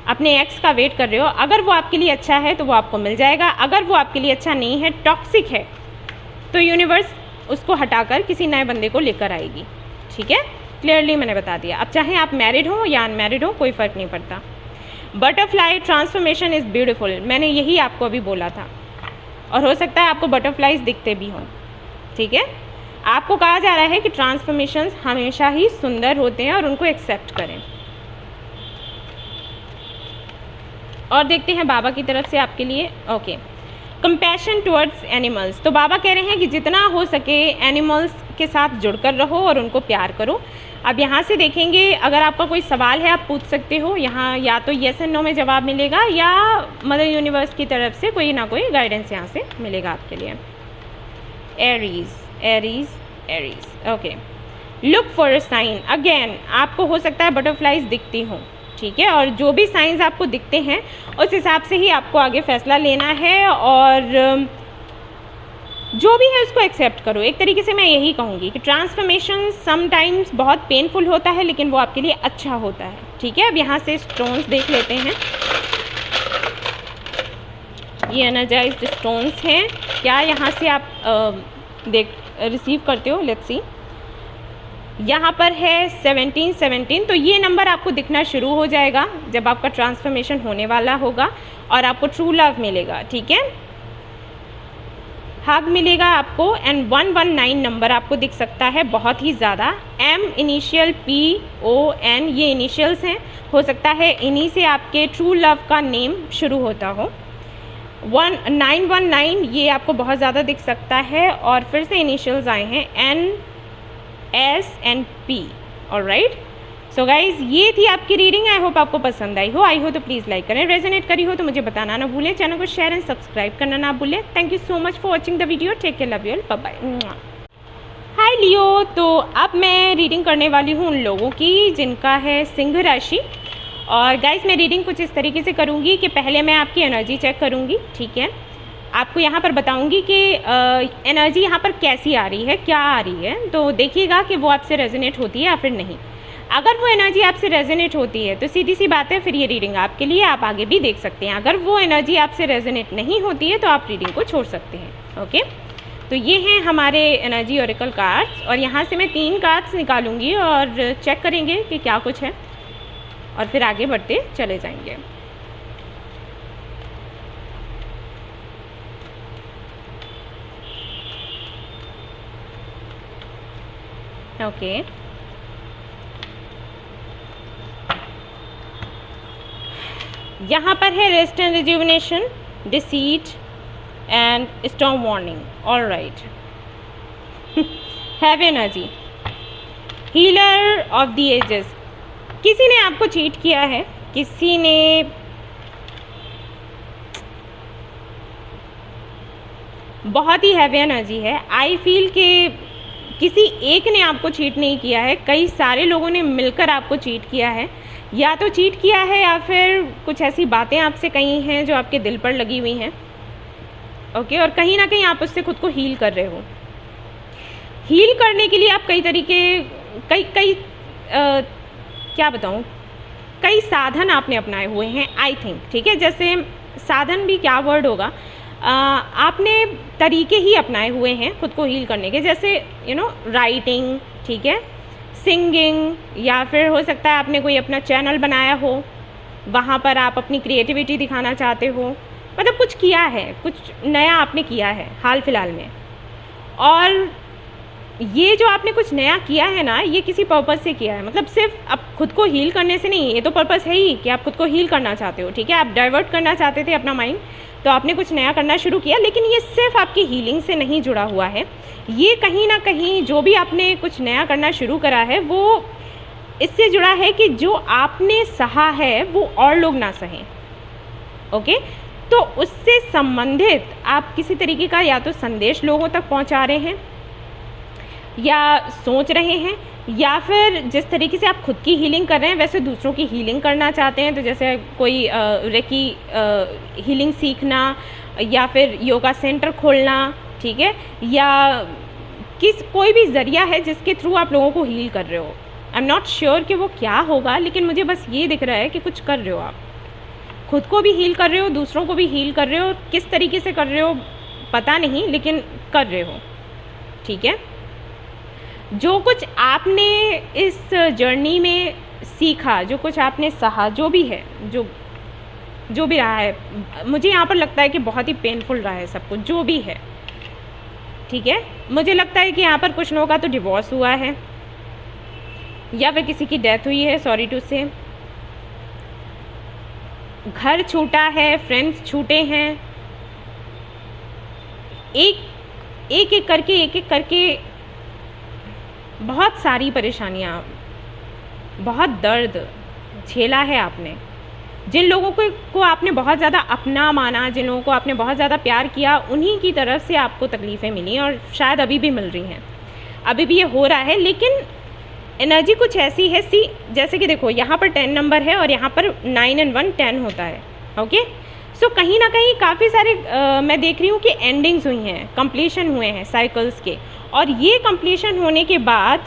अपने एक्स का वेट कर रहे हो, अगर वो आपके लिए अच्छा है तो वो आपको मिल जाएगा। अगर वो आपके लिए अच्छा नहीं है, टॉक्सिक है, तो यूनिवर्स उसको हटाकर किसी नए बंदे को लेकर आएगी, ठीक है। क्लियरली मैंने बता दिया। अब चाहे आप मैरिड हो या अनमैरिड हो, कोई फ़र्क नहीं पड़ता। बटरफ्लाई ट्रांसफॉर्मेशन इज़ ब्यूटीफुल, मैंने यही आपको अभी बोला था, और हो सकता है आपको बटरफ्लाइज दिखते भी हों, ठीक है। आपको कहा जा रहा है कि ट्रांसफॉर्मेशंस हमेशा ही सुंदर होते हैं और उनको एक्सेप्ट करें। और देखते हैं बाबा की तरफ से आपके लिए, ओके। कंपैशन टुवर्ड्स एनिमल्स, तो बाबा कह रहे हैं कि जितना हो सके एनिमल्स के साथ जुड़कर रहो और उनको प्यार करो। अब यहाँ से देखेंगे, अगर आपका कोई सवाल है आप पूछ सकते हो, यहाँ या तो येस एंड नो में जवाब मिलेगा या मदर यूनिवर्स की तरफ से कोई ना कोई गाइडेंस यहाँ से मिलेगा आपके लिए। Aries, okay. Look for a sign, again आपको हो सकता है बटरफ्लाइज दिखती हों, ठीक है, और जो भी साइंस आपको दिखते हैं उस हिसाब से ही आपको आगे फैसला लेना है, और जो भी है उसको एक्सेप्ट करो। एक तरीके से मैं यही कहूँगी कि ट्रांसफॉर्मेशन समटाइम्स बहुत पेनफुल होता है, लेकिन वो आपके लिए अच्छा होता है, ठीक है। अब यहाँ से स्टोन्स देख लेते हैं, ये एनर्जाइज्ड स्टोन्स हैं, क्या यहाँ से आप रिसीव करते हो? लेट्स सी, यहाँ पर है 17, तो ये नंबर आपको दिखना शुरू हो जाएगा जब आपका ट्रांसफॉर्मेशन होने वाला होगा और आपको ट्रू लव मिलेगा, ठीक है, हग मिलेगा आपको। एंड 119 नंबर आपको दिख सकता है बहुत ही ज़्यादा। M इनिशियल PON ये इनिशियल्स हैं, हो सकता है इन्हीं से आपके ट्रू लव का नेम शुरू होता हो। 919 ये आपको बहुत ज़्यादा दिख सकता है, और फिर से इनिशियल्स आए हैं NSNP। ऑलराइट, सो गाइज ये थी आपकी रीडिंग। आई होप आपको पसंद आई हो तो प्लीज़ लाइक करें, रेजोनेट करी हो तो मुझे बताना ना भूलें, चैनल को शेयर एंड सब्सक्राइब करना ना भूलें। Thank you so much for watching the video, take care, love you all, bye bye. Hi Leo, तो अब मैं रीडिंग करने वाली हूँ उन लोगों की जिनका है सिंह राशि। और गाइज मैं रीडिंग कुछ इस तरीके से करूँगी कि पहले मैं आपकी एनर्जी चेक करूँगी, ठीक है, आपको यहाँ पर बताऊंगी कि एनर्जी यहाँ पर कैसी आ रही है, क्या आ रही है, तो देखिएगा कि वो आपसे रेजोनेट होती है या फिर नहीं। अगर वो एनर्जी आपसे रेजोनेट होती है तो सीधी सी बात है, फिर ये रीडिंग आपके लिए, आप आगे भी देख सकते हैं। अगर वो एनर्जी आपसे रेजोनेट नहीं होती है तो आप रीडिंग को छोड़ सकते हैं, ओके। तो ये हैं हमारे एनर्जी ओरेकल कार्ड्स, और यहाँ से मैं 3 कार्ड्स निकालूंगी और चेक करेंगे कि क्या कुछ है, और फिर आगे बढ़ते चले जाएंगे। ओके, यहाँ पर है rest and rejuvenation, deceit and storm warning. All right, have energy, healer of the ages, किसी ने आपको चीट किया है, किसी ने बहुत ही हैवी एनर्जी है। आई फील कि किसी एक ने आपको चीट नहीं किया है, कई सारे लोगों ने मिलकर आपको चीट किया है, या तो चीट किया है या फिर कुछ ऐसी बातें आपसे कही हैं जो आपके दिल पर लगी हुई हैं। ओके, और कहीं ना कहीं आप उससे खुद को हील कर रहे हो। हील करने के लिए आप कई तरीके, क्या बताऊँ, कई साधन आपने अपनाए हुए हैं आई थिंक, ठीक है। जैसे साधन भी क्या वर्ड होगा, आपने तरीके ही अपनाए हुए हैं खुद को हील करने के, जैसे राइटिंग, ठीक है, सिंगिंग, या फिर हो सकता है आपने कोई अपना चैनल बनाया हो, वहाँ पर आप अपनी क्रिएटिविटी दिखाना चाहते हो, मतलब कुछ किया है, कुछ नया आपने किया है हाल फिलहाल में। और ये जो आपने कुछ नया किया है ना, ये किसी पर्पज़ से किया है, मतलब सिर्फ अब खुद को हील करने से नहीं, ये तो पर्पज़ है ही कि आप खुद को हील करना चाहते हो, ठीक है। आप डाइवर्ट करना चाहते थे अपना माइंड, तो आपने कुछ नया करना शुरू किया, लेकिन ये सिर्फ आपकी हीलिंग से नहीं जुड़ा हुआ है। ये कहीं ना कहीं जो भी आपने कुछ नया करना शुरू करा है वो इससे जुड़ा है कि जो आपने सहा है वो और लोग ना सहें। ओके, तो उससे संबंधित आप किसी तरीके का या तो संदेश लोगों तक पहुंचा रहे हैं, या सोच रहे हैं, या फिर जिस तरीके से आप खुद की हीलिंग कर रहे हैं वैसे दूसरों की हीलिंग करना चाहते हैं। तो जैसे कोई रेकी हीलिंग सीखना, या फिर योगा सेंटर खोलना, ठीक है, या कोई भी ज़रिया है जिसके थ्रू आप लोगों को हील कर रहे हो। आई एम नॉट श्योर कि वो क्या होगा, लेकिन मुझे बस ये दिख रहा है कि कुछ कर रहे हो आप, खुद को भी हील कर रहे हो, दूसरों को भी हील कर रहे हो। किस तरीके से कर रहे हो पता नहीं, लेकिन कर रहे हो, ठीक है। जो कुछ आपने इस जर्नी में सीखा, जो कुछ आपने सहा, जो भी है, जो भी रहा है, मुझे यहाँ पर लगता है कि बहुत ही पेनफुल रहा है सब कुछ, जो भी है, ठीक है। मुझे लगता है कि यहाँ पर कुछ लोगों का तो डिवोर्स हुआ है, या फिर किसी की डेथ हुई है, सॉरी टू से, घर छूटा है, फ्रेंड्स छूटे हैं, एक एक करके बहुत सारी परेशानियाँ, बहुत दर्द झेला है आपने। जिन लोगों को आपने बहुत ज़्यादा अपना माना, जिन लोगों को आपने बहुत ज़्यादा प्यार किया, उन्हीं की तरफ से आपको तकलीफ़ें मिली, और शायद अभी भी मिल रही हैं, अभी भी ये हो रहा है। लेकिन एनर्जी कुछ ऐसी है, जैसे कि देखो यहाँ पर 10 नंबर है और यहाँ पर 9 और 1 10 होता है। ओके, सो कहीं ना कहीं काफ़ी सारे मैं देख रही हूँ कि एंडिंग्स हुई हैं, कंप्लीशन हुए हैं साइकिल्स के, और ये कंप्लीशन होने के बाद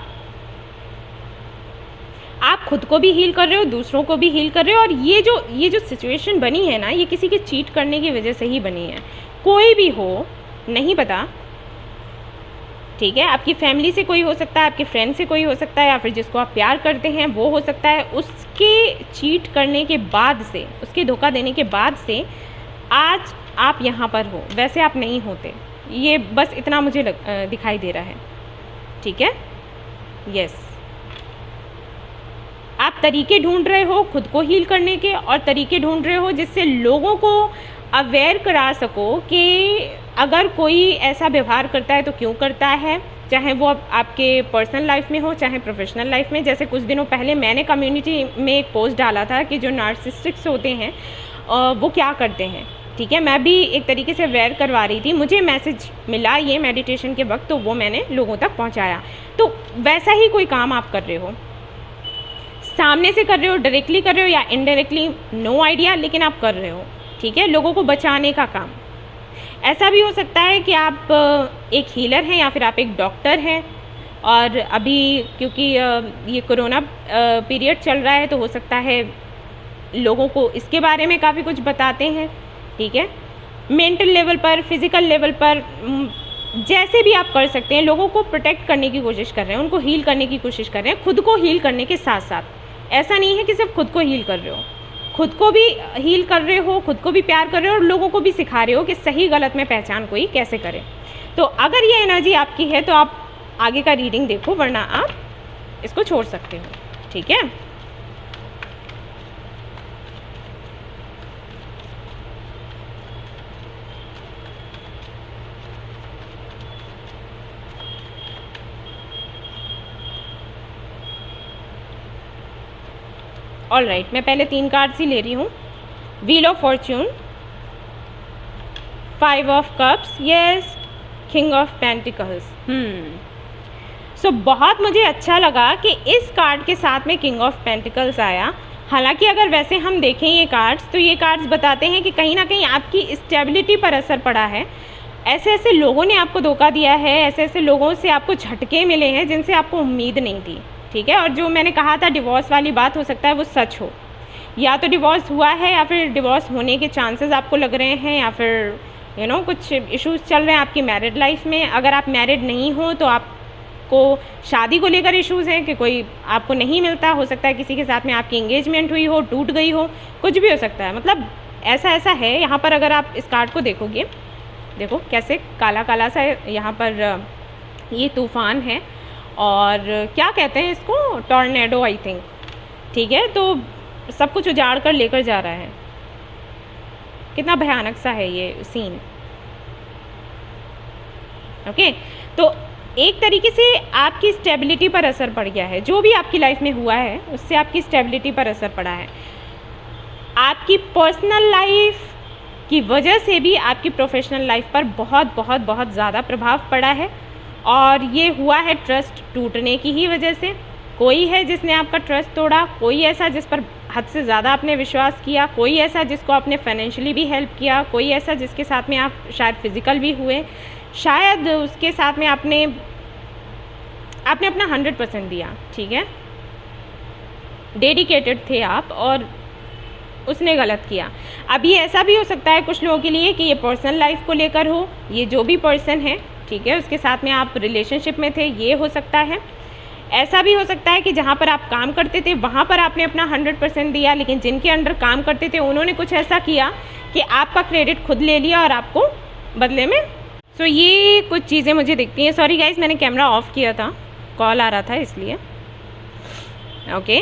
आप खुद को भी हील कर रहे हो, दूसरों को भी हील कर रहे हो। और ये जो सिचुएशन बनी है ना, ये किसी के चीट करने की वजह से ही बनी है। कोई भी हो, नहीं पता, ठीक है, आपकी फैमिली से कोई हो सकता है, आपके फ्रेंड से कोई हो सकता है, या फिर जिसको आप प्यार करते हैं वो हो सकता है। उसके चीट करने के बाद से, उसके धोखा देने के बाद से आज आप यहाँ पर हो, वैसे आप नहीं होते। ये बस इतना मुझे दिखाई दे रहा है, ठीक है। यस, आप तरीके ढूंढ रहे हो खुद को हील करने के, और तरीके ढूंढ रहे हो जिससे लोगों को अवेयर करा सको कि अगर कोई ऐसा व्यवहार करता है तो क्यों करता है, चाहे वो आपके पर्सनल लाइफ में हो, चाहे प्रोफेशनल लाइफ में। जैसे कुछ दिनों पहले मैंने कम्युनिटी में एक पोस्ट डाला था कि जो नार्सिसिस्टिक्स होते हैं वो क्या करते हैं, ठीक है। मैं भी एक तरीके से अवेयर करवा रही थी, मुझे मैसेज मिला ये मेडिटेशन के वक्त, तो वो मैंने लोगों तक पहुंचाया। तो वैसा ही कोई काम आप कर रहे हो, सामने से कर रहे हो, डायरेक्टली कर रहे हो या इनडायरेक्टली, नो आइडिया, लेकिन आप कर रहे हो, ठीक है, लोगों को बचाने का काम। ऐसा भी हो सकता है कि आप एक हीलर हैं या फिर आप एक डॉक्टर हैं, और अभी क्योंकि ये कोरोना पीरियड चल रहा है तो हो सकता है लोगों को इसके बारे में काफ़ी कुछ बताते हैं, ठीक है। मेंटल लेवल पर, फिज़िकल लेवल पर, जैसे भी आप कर सकते हैं, लोगों को प्रोटेक्ट करने की कोशिश कर रहे हैं, उनको हील करने की कोशिश कर रहे हैं, खुद को हील करने के साथ साथ। ऐसा नहीं है कि सिर्फ खुद को हील कर रहे हो, खुद को भी हील कर रहे हो, खुद को भी प्यार कर रहे हो, और लोगों को भी सिखा रहे हो कि सही गलत में पहचान कोई कैसे करे। तो अगर ये एनर्जी आपकी है तो आप आगे का रीडिंग देखो, वरना आप इसको छोड़ सकते हो, ठीक है। ऑलराइट, मैं पहले 3 कार्ड्स ही ले रही हूँ। Wheel of fortune, 5 of cups, yes, king of pentacles. So बहुत मुझे अच्छा लगा कि इस कार्ड के साथ में किंग ऑफ पेंटिकल्स आया। हालांकि अगर वैसे हम देखें ये कार्ड्स, तो ये कार्ड्स बताते हैं कि कहीं ना कहीं आपकी स्टेबिलिटी पर असर पड़ा है। ऐसे ऐसे लोगों ने आपको धोखा दिया है, ऐसे ऐसे लोगों से आपको झटके मिले हैं जिनसे आपको उम्मीद नहीं थी, ठीक है। और जो मैंने कहा था डिवोर्स वाली बात, हो सकता है वो सच हो, या तो डिवोर्स हुआ है या फिर डिवोर्स होने के चांसेस आपको लग रहे हैं, या फिर कुछ इश्यूज़ चल रहे हैं आपकी मैरिड लाइफ में। अगर आप मैरिड नहीं हो तो आपको शादी को लेकर इश्यूज़ हैं कि कोई आपको नहीं मिलता, हो सकता है किसी के साथ में आपकी एंगेजमेंट हुई हो, टूट गई हो, कुछ भी हो सकता है। मतलब ऐसा है यहाँ पर। अगर आप इस कार्ड को देखोगे, देखो कैसे काला काला सा यहाँ पर ये तूफ़ान है, और क्या कहते हैं इसको, टॉर्नेडो आई थिंक, ठीक है। तो सब कुछ उजाड़ कर लेकर जा रहा है। कितना भयानक सा है ये सीन, ओके। तो एक तरीके से आपकी स्टेबिलिटी पर असर पड़ गया है। जो भी आपकी लाइफ में हुआ है उससे आपकी स्टेबिलिटी पर असर पड़ा है। आपकी पर्सनल लाइफ की वजह से भी आपकी प्रोफेशनल लाइफ पर बहुत बहुत बहुत ज़्यादा प्रभाव पड़ा है, और ये हुआ है ट्रस्ट टूटने की ही वजह से। कोई है जिसने आपका ट्रस्ट तोड़ा, कोई ऐसा जिस पर हद से ज़्यादा आपने विश्वास किया, कोई ऐसा जिसको आपने फाइनेंशियली भी हेल्प किया, कोई ऐसा जिसके साथ में आप शायद फिज़िकल भी हुए, शायद उसके साथ में आपने अपना 100% दिया, ठीक है, डेडिकेटेड थे आप, और उसने गलत किया। अभी ऐसा भी हो सकता है कुछ लोगों के लिए कि ये पर्सनल लाइफ को लेकर हो, ये जो भी पर्सन है, ठीक है, उसके साथ में आप रिलेशनशिप में थे, ये हो सकता है। ऐसा भी हो सकता है कि जहाँ पर आप काम करते थे वहाँ पर आपने अपना 100% दिया, लेकिन जिनके अंडर काम करते थे उन्होंने कुछ ऐसा किया कि आपका क्रेडिट खुद ले लिया और आपको बदले में। सो ये कुछ चीज़ें मुझे दिखती हैं। सॉरी गाइज, मैंने कैमरा ऑफ किया था, कॉल आ रहा था इसलिए, ओके।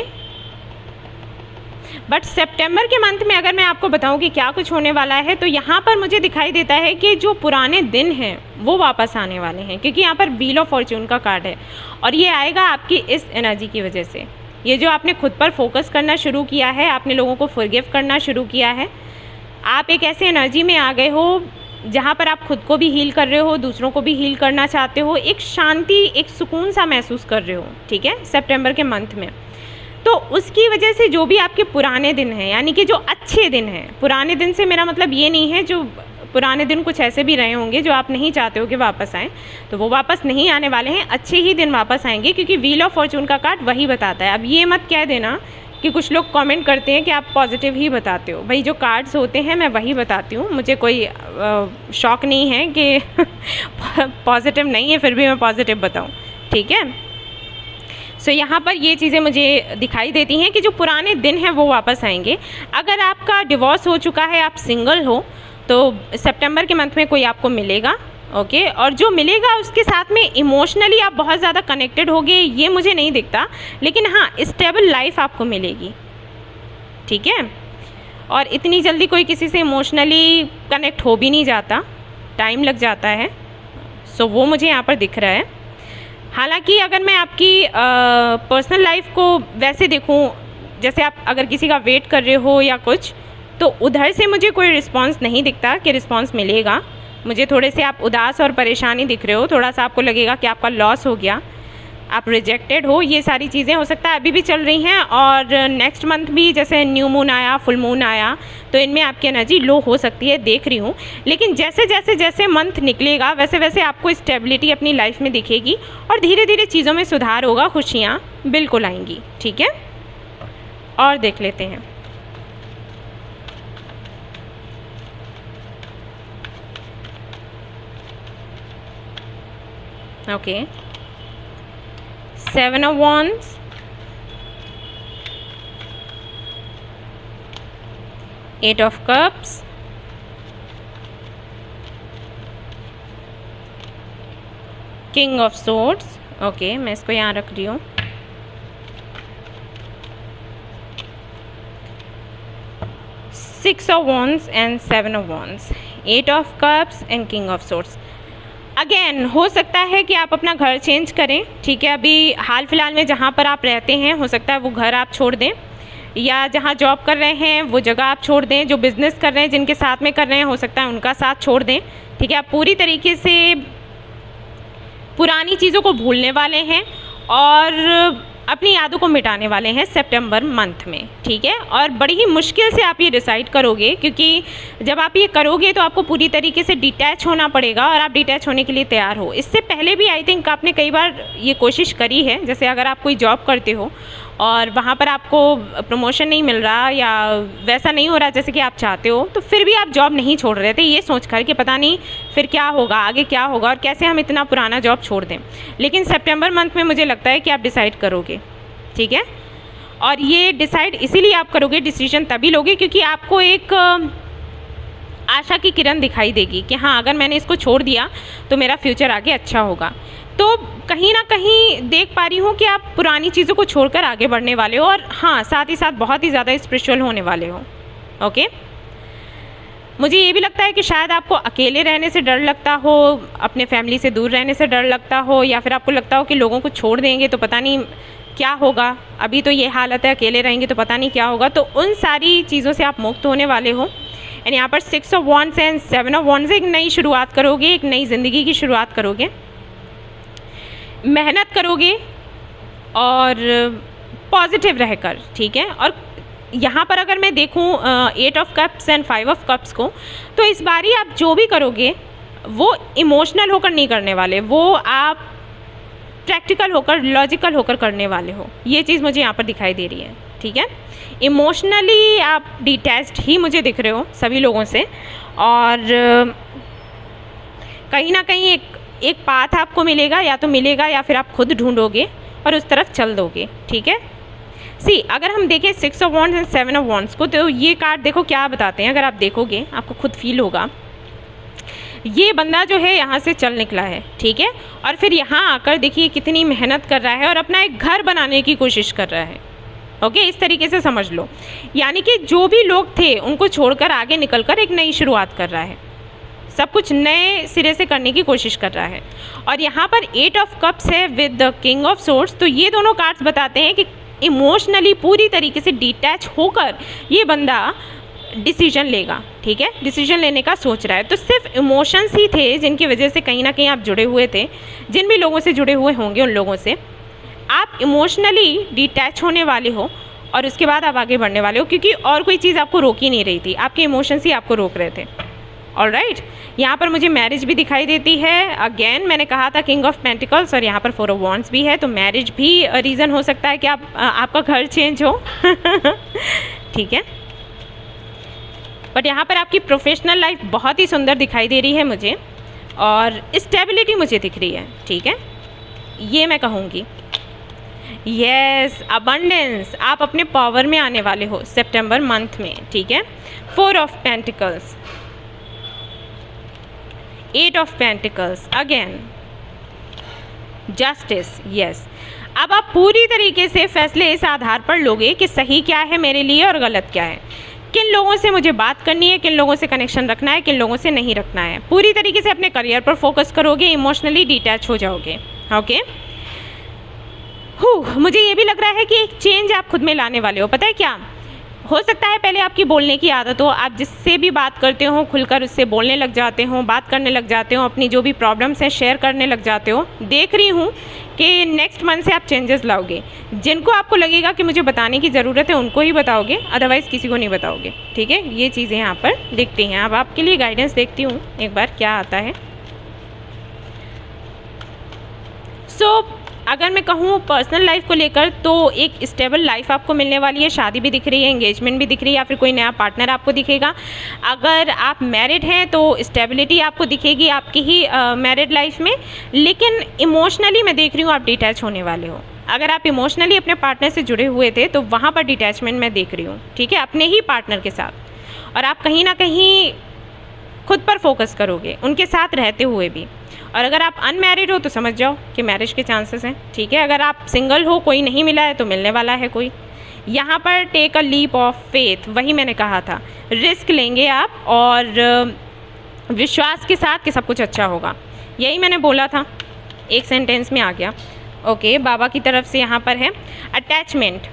बट सितंबर के मंथ में अगर मैं आपको बताऊं कि क्या कुछ होने वाला है, तो यहाँ पर मुझे दिखाई देता है कि जो पुराने दिन हैं वो वापस आने वाले हैं, क्योंकि यहाँ पर व्हील ऑफ फॉर्च्यून का कार्ड है, और ये आएगा आपकी इस एनर्जी की वजह से। ये जो आपने खुद पर फोकस करना शुरू किया है, आपने लोगों को फॉरगिव करना शुरू किया है, आप एक ऐसे एनर्जी में आ गए हो जहाँ पर आप खुद को भी हील कर रहे हो, दूसरों को भी हील करना चाहते हो, एक शांति, एक सुकून सा महसूस कर रहे हो, ठीक है, सितंबर के मंथ में। तो उसकी वजह से जो भी आपके पुराने दिन हैं, यानी कि जो अच्छे दिन हैं, पुराने दिन से मेरा मतलब ये नहीं है जो पुराने दिन कुछ ऐसे भी रहे होंगे जो आप नहीं चाहते हो कि वापस आएँ, तो वो वापस नहीं आने वाले हैं, अच्छे ही दिन वापस आएंगे, क्योंकि व्हील ऑफ फॉर्च्यून का कार्ड वही बताता है। अब ये मत कह देना कि कुछ लोग कमेंट करते हैं कि आप पॉजिटिव ही बताते हो। भाई जो कार्ड्स होते हैं मैं वही बताती हूँ, मुझे कोई शौक नहीं है कि पॉजिटिव नहीं है फिर भी मैं पॉजिटिव बताऊँ, ठीक है। सो यहाँ पर ये चीज़ें मुझे दिखाई देती हैं कि जो पुराने दिन हैं वो वापस आएंगे। अगर आपका डिवोर्स हो चुका है, आप सिंगल हो, तो सितंबर के मंथ में कोई आपको मिलेगा, ओके। और जो मिलेगा उसके साथ में इमोशनली आप बहुत ज़्यादा कनेक्टेड होगे, ये मुझे नहीं दिखता, लेकिन हाँ स्टेबल लाइफ आपको मिलेगी, ठीक है। और इतनी जल्दी कोई किसी से इमोशनली कनेक्ट हो भी नहीं जाता, टाइम लग जाता है। सो वो मुझे यहाँ पर दिख रहा है। हालांकि अगर मैं आपकी पर्सनल लाइफ को वैसे देखूं, जैसे आप अगर किसी का वेट कर रहे हो या कुछ, तो उधर से मुझे कोई रिस्पांस नहीं दिखता कि रिस्पांस मिलेगा। मुझे थोड़े से आप उदास और परेशानी दिख रहे हो, थोड़ा सा आपको लगेगा कि आपका लॉस हो गया, आप रिजेक्टेड हो, ये सारी चीज़ें हो सकता है अभी भी चल रही हैं। और नेक्स्ट मंथ भी जैसे न्यू मून आया, फुल मून आया, तो इनमें आपकी एनर्जी लो हो सकती है, देख रही हूँ। लेकिन जैसे जैसे जैसे मंथ निकलेगा वैसे वैसे आपको स्टेबिलिटी अपनी लाइफ में दिखेगी, और धीरे धीरे चीज़ों में सुधार होगा, खुशियाँ बिल्कुल आएंगी, ठीक है। और देख लेते हैं। Okay, 7 of Wands, Eight of Cups, King of Swords, okay मैं इसको यहाँ रख रही हूँ। Six of Wands and Seven of Wands, Eight of Cups and King of Swords। Again हो सकता है कि आप अपना घर चेंज करें, ठीक है। अभी हाल फिलहाल में जहाँ पर आप रहते हैं हो सकता है वो घर आप छोड़ दें, या जहाँ जॉब कर रहे हैं वो जगह आप छोड़ दें, जो बिज़नेस कर रहे हैं जिनके साथ में कर रहे हैं हो सकता है उनका साथ छोड़ दें, ठीक है। आप पूरी तरीके से पुरानी चीज़ों को भूलने वाले हैं और अपनी यादों को मिटाने वाले हैं सितंबर मंथ में, ठीक है। और बड़ी ही मुश्किल से आप ये डिसाइड करोगे, क्योंकि जब आप ये करोगे तो आपको पूरी तरीके से डिटैच होना पड़ेगा और आप डिटैच होने के लिए तैयार हो। इससे पहले भी आई थिंक आपने कई बार ये कोशिश करी है, जैसे अगर आप कोई जॉब करते हो और वहाँ पर आपको प्रमोशन नहीं मिल रहा या वैसा नहीं हो रहा जैसे कि आप चाहते हो, तो फिर भी आप जॉब नहीं छोड़ रहे थे ये सोचकर कि पता नहीं फिर क्या होगा, आगे क्या होगा और कैसे हम इतना पुराना जॉब छोड़ दें। लेकिन सितंबर मंथ में मुझे लगता है कि आप डिसाइड करोगे, ठीक है। और ये डिसाइड इसीलिए आप करोगे, डिसीजन तभी लोगे क्योंकि आपको एक आशा की किरण दिखाई देगी कि हाँ, अगर मैंने इसको छोड़ दिया तो मेरा फ्यूचर आगे अच्छा होगा। तो कहीं ना कहीं देख पा रही हूँ कि आप पुरानी चीज़ों को छोड़कर आगे बढ़ने वाले हो और हाँ, साथ ही साथ बहुत ही ज़्यादा स्पिरिचुअल होने वाले हो, ओके। मुझे ये भी लगता है कि शायद आपको अकेले रहने से डर लगता हो, अपने फैमिली से दूर रहने से डर लगता हो, या फिर आपको लगता हो कि लोगों को छोड़ देंगे तो पता नहीं क्या होगा। अभी तो ये हालत है, अकेले रहेंगे तो पता नहीं क्या होगा। तो उन सारी चीज़ों से आप मुक्त होने वाले हो। एंड यहाँ पर 6 of wands and 7 of wands, एक नई शुरुआत करोगे, एक नई ज़िंदगी की शुरुआत करोगे, मेहनत करोगे और पॉजिटिव रहकर, ठीक है। और यहाँ पर अगर मैं देखूँ 8 of cups and 5 of cups को, तो इस बारी आप जो भी करोगे वो इमोशनल होकर नहीं करने वाले, वो आप प्रैक्टिकल होकर, लॉजिकल होकर करने वाले हो। ये चीज़ मुझे यहाँ पर दिखाई दे रही है, ठीक है। इमोशनली आप डिटैच्ड ही मुझे दिख रहे हो सभी लोगों से, और कहीं ना कहीं एक पाथ आपको मिलेगा, या तो मिलेगा या फिर आप खुद ढूंढोगे और उस तरफ चल दोगे, ठीक है। सी अगर हम देखें 6 of wands and 7 of wands को, तो ये कार्ड देखो क्या बताते हैं। अगर आप देखोगे आपको खुद फील होगा, ये बंदा जो है यहाँ से चल निकला है, ठीक है। और फिर यहाँ आकर देखिए कितनी मेहनत कर रहा है और अपना एक घर बनाने की कोशिश कर रहा है, ओके। इस तरीके से समझ लो, यानी कि जो भी लोग थे उनको छोड़कर आगे निकलकर एक नई शुरुआत कर रहा है, सब कुछ नए सिरे से करने की कोशिश कर रहा है। और यहाँ पर 8 ऑफ कप्स है with the king of swords, तो ये दोनों कार्ड्स बताते हैं कि इमोशनली पूरी तरीके से डिटैच होकर ये बंदा डिसीजन लेगा, ठीक है। डिसीजन लेने का सोच रहा है। तो सिर्फ इमोशंस ही थे जिनकी वजह से कहीं ना कहीं आप जुड़े हुए थे, जिन भी लोगों से जुड़े हुए होंगे उन लोगों से आप इमोशनली डिटैच होने वाले हो और उसके बाद आप आगे बढ़ने वाले हो, क्योंकि और कोई चीज़ आपको रोक ही नहीं रही थी, आपके इमोशंस ही आपको रोक रहे थे। ऑलराइट, यहाँ पर मुझे मैरिज भी दिखाई देती है। अगेन मैंने कहा था किंग ऑफ पेंटिकल्स और यहाँ पर 4 ऑफ वॉन्ड्स भी है, तो मैरिज भी रीज़न हो सकता है कि आपका घर चेंज हो ठीक है। बट यहाँ पर आपकी प्रोफेशनल लाइफ बहुत ही सुंदर दिखाई दे रही है मुझे, और स्टेबिलिटी मुझे दिख रही है, ठीक है। ये मैं कहूँगी यस, अबंडेंस, आप अपने पावर में आने वाले हो सितंबर मंथ में, ठीक है। 4 of pentacles, 8 of pentacles, again justice, yes. अब आप पूरी तरीके से फैसले इस आधार पर लोगे कि सही क्या है मेरे लिए और गलत क्या है, किन लोगों से मुझे बात करनी है, किन लोगों से कनेक्शन रखना है, किन लोगों से नहीं रखना है। पूरी तरीके से अपने करियर पर फोकस करोगे, इमोशनली डिटैच हो जाओगे, ओके। मुझे ये भी लग रहा है कि एक चेंज आप खुद में लाने वाले हो। पता है क्या हो सकता है, पहले आपकी बोलने की आदत हो, आप जिससे भी बात करते हो खुलकर उससे बोलने लग जाते हो, बात करने लग जाते हो, अपनी जो भी प्रॉब्लम्स हैं शेयर करने लग जाते हो। देख रही हूँ कि नेक्स्ट मंथ से आप चेंजेस लाओगे, जिनको आपको लगेगा कि मुझे बताने की ज़रूरत है उनको ही बताओगे, अदरवाइज़ किसी को नहीं बताओगे, ठीक है। ये चीज़ें यहाँ पर दिखती हैं। अब आपके लिए गाइडेंस देखती हूँ एक बार क्या आता है। अगर मैं कहूँ पर्सनल लाइफ को लेकर, तो एक स्टेबल लाइफ आपको मिलने वाली है, शादी भी दिख रही है, एंगेजमेंट भी दिख रही है, या फिर कोई नया पार्टनर आपको दिखेगा। अगर आप मैरिड हैं तो स्टेबिलिटी आपको दिखेगी आपकी ही मैरिड लाइफ में, लेकिन इमोशनली मैं देख रही हूँ आप डिटैच होने वाले हो। अगर आप इमोशनली अपने पार्टनर से जुड़े हुए थे तो वहाँ पर डिटैचमेंट मैं देख रही हूँ, ठीक है, अपने ही पार्टनर के साथ। और आप कहीं ना कहीं खुद पर फोकस करोगे उनके साथ रहते हुए भी। और अगर आप अनमैरिड हो तो समझ जाओ कि मैरिज के चांसेस हैं, ठीक है। अगर आप सिंगल हो, कोई नहीं मिला है, तो मिलने वाला है कोई। यहाँ पर take a leap of faith, वही मैंने कहा था, रिस्क लेंगे आप और विश्वास के साथ कि सब कुछ अच्छा होगा। यही मैंने बोला था, एक सेंटेंस में आ गया, ओके। बाबा की तरफ से यहाँ पर है attachment,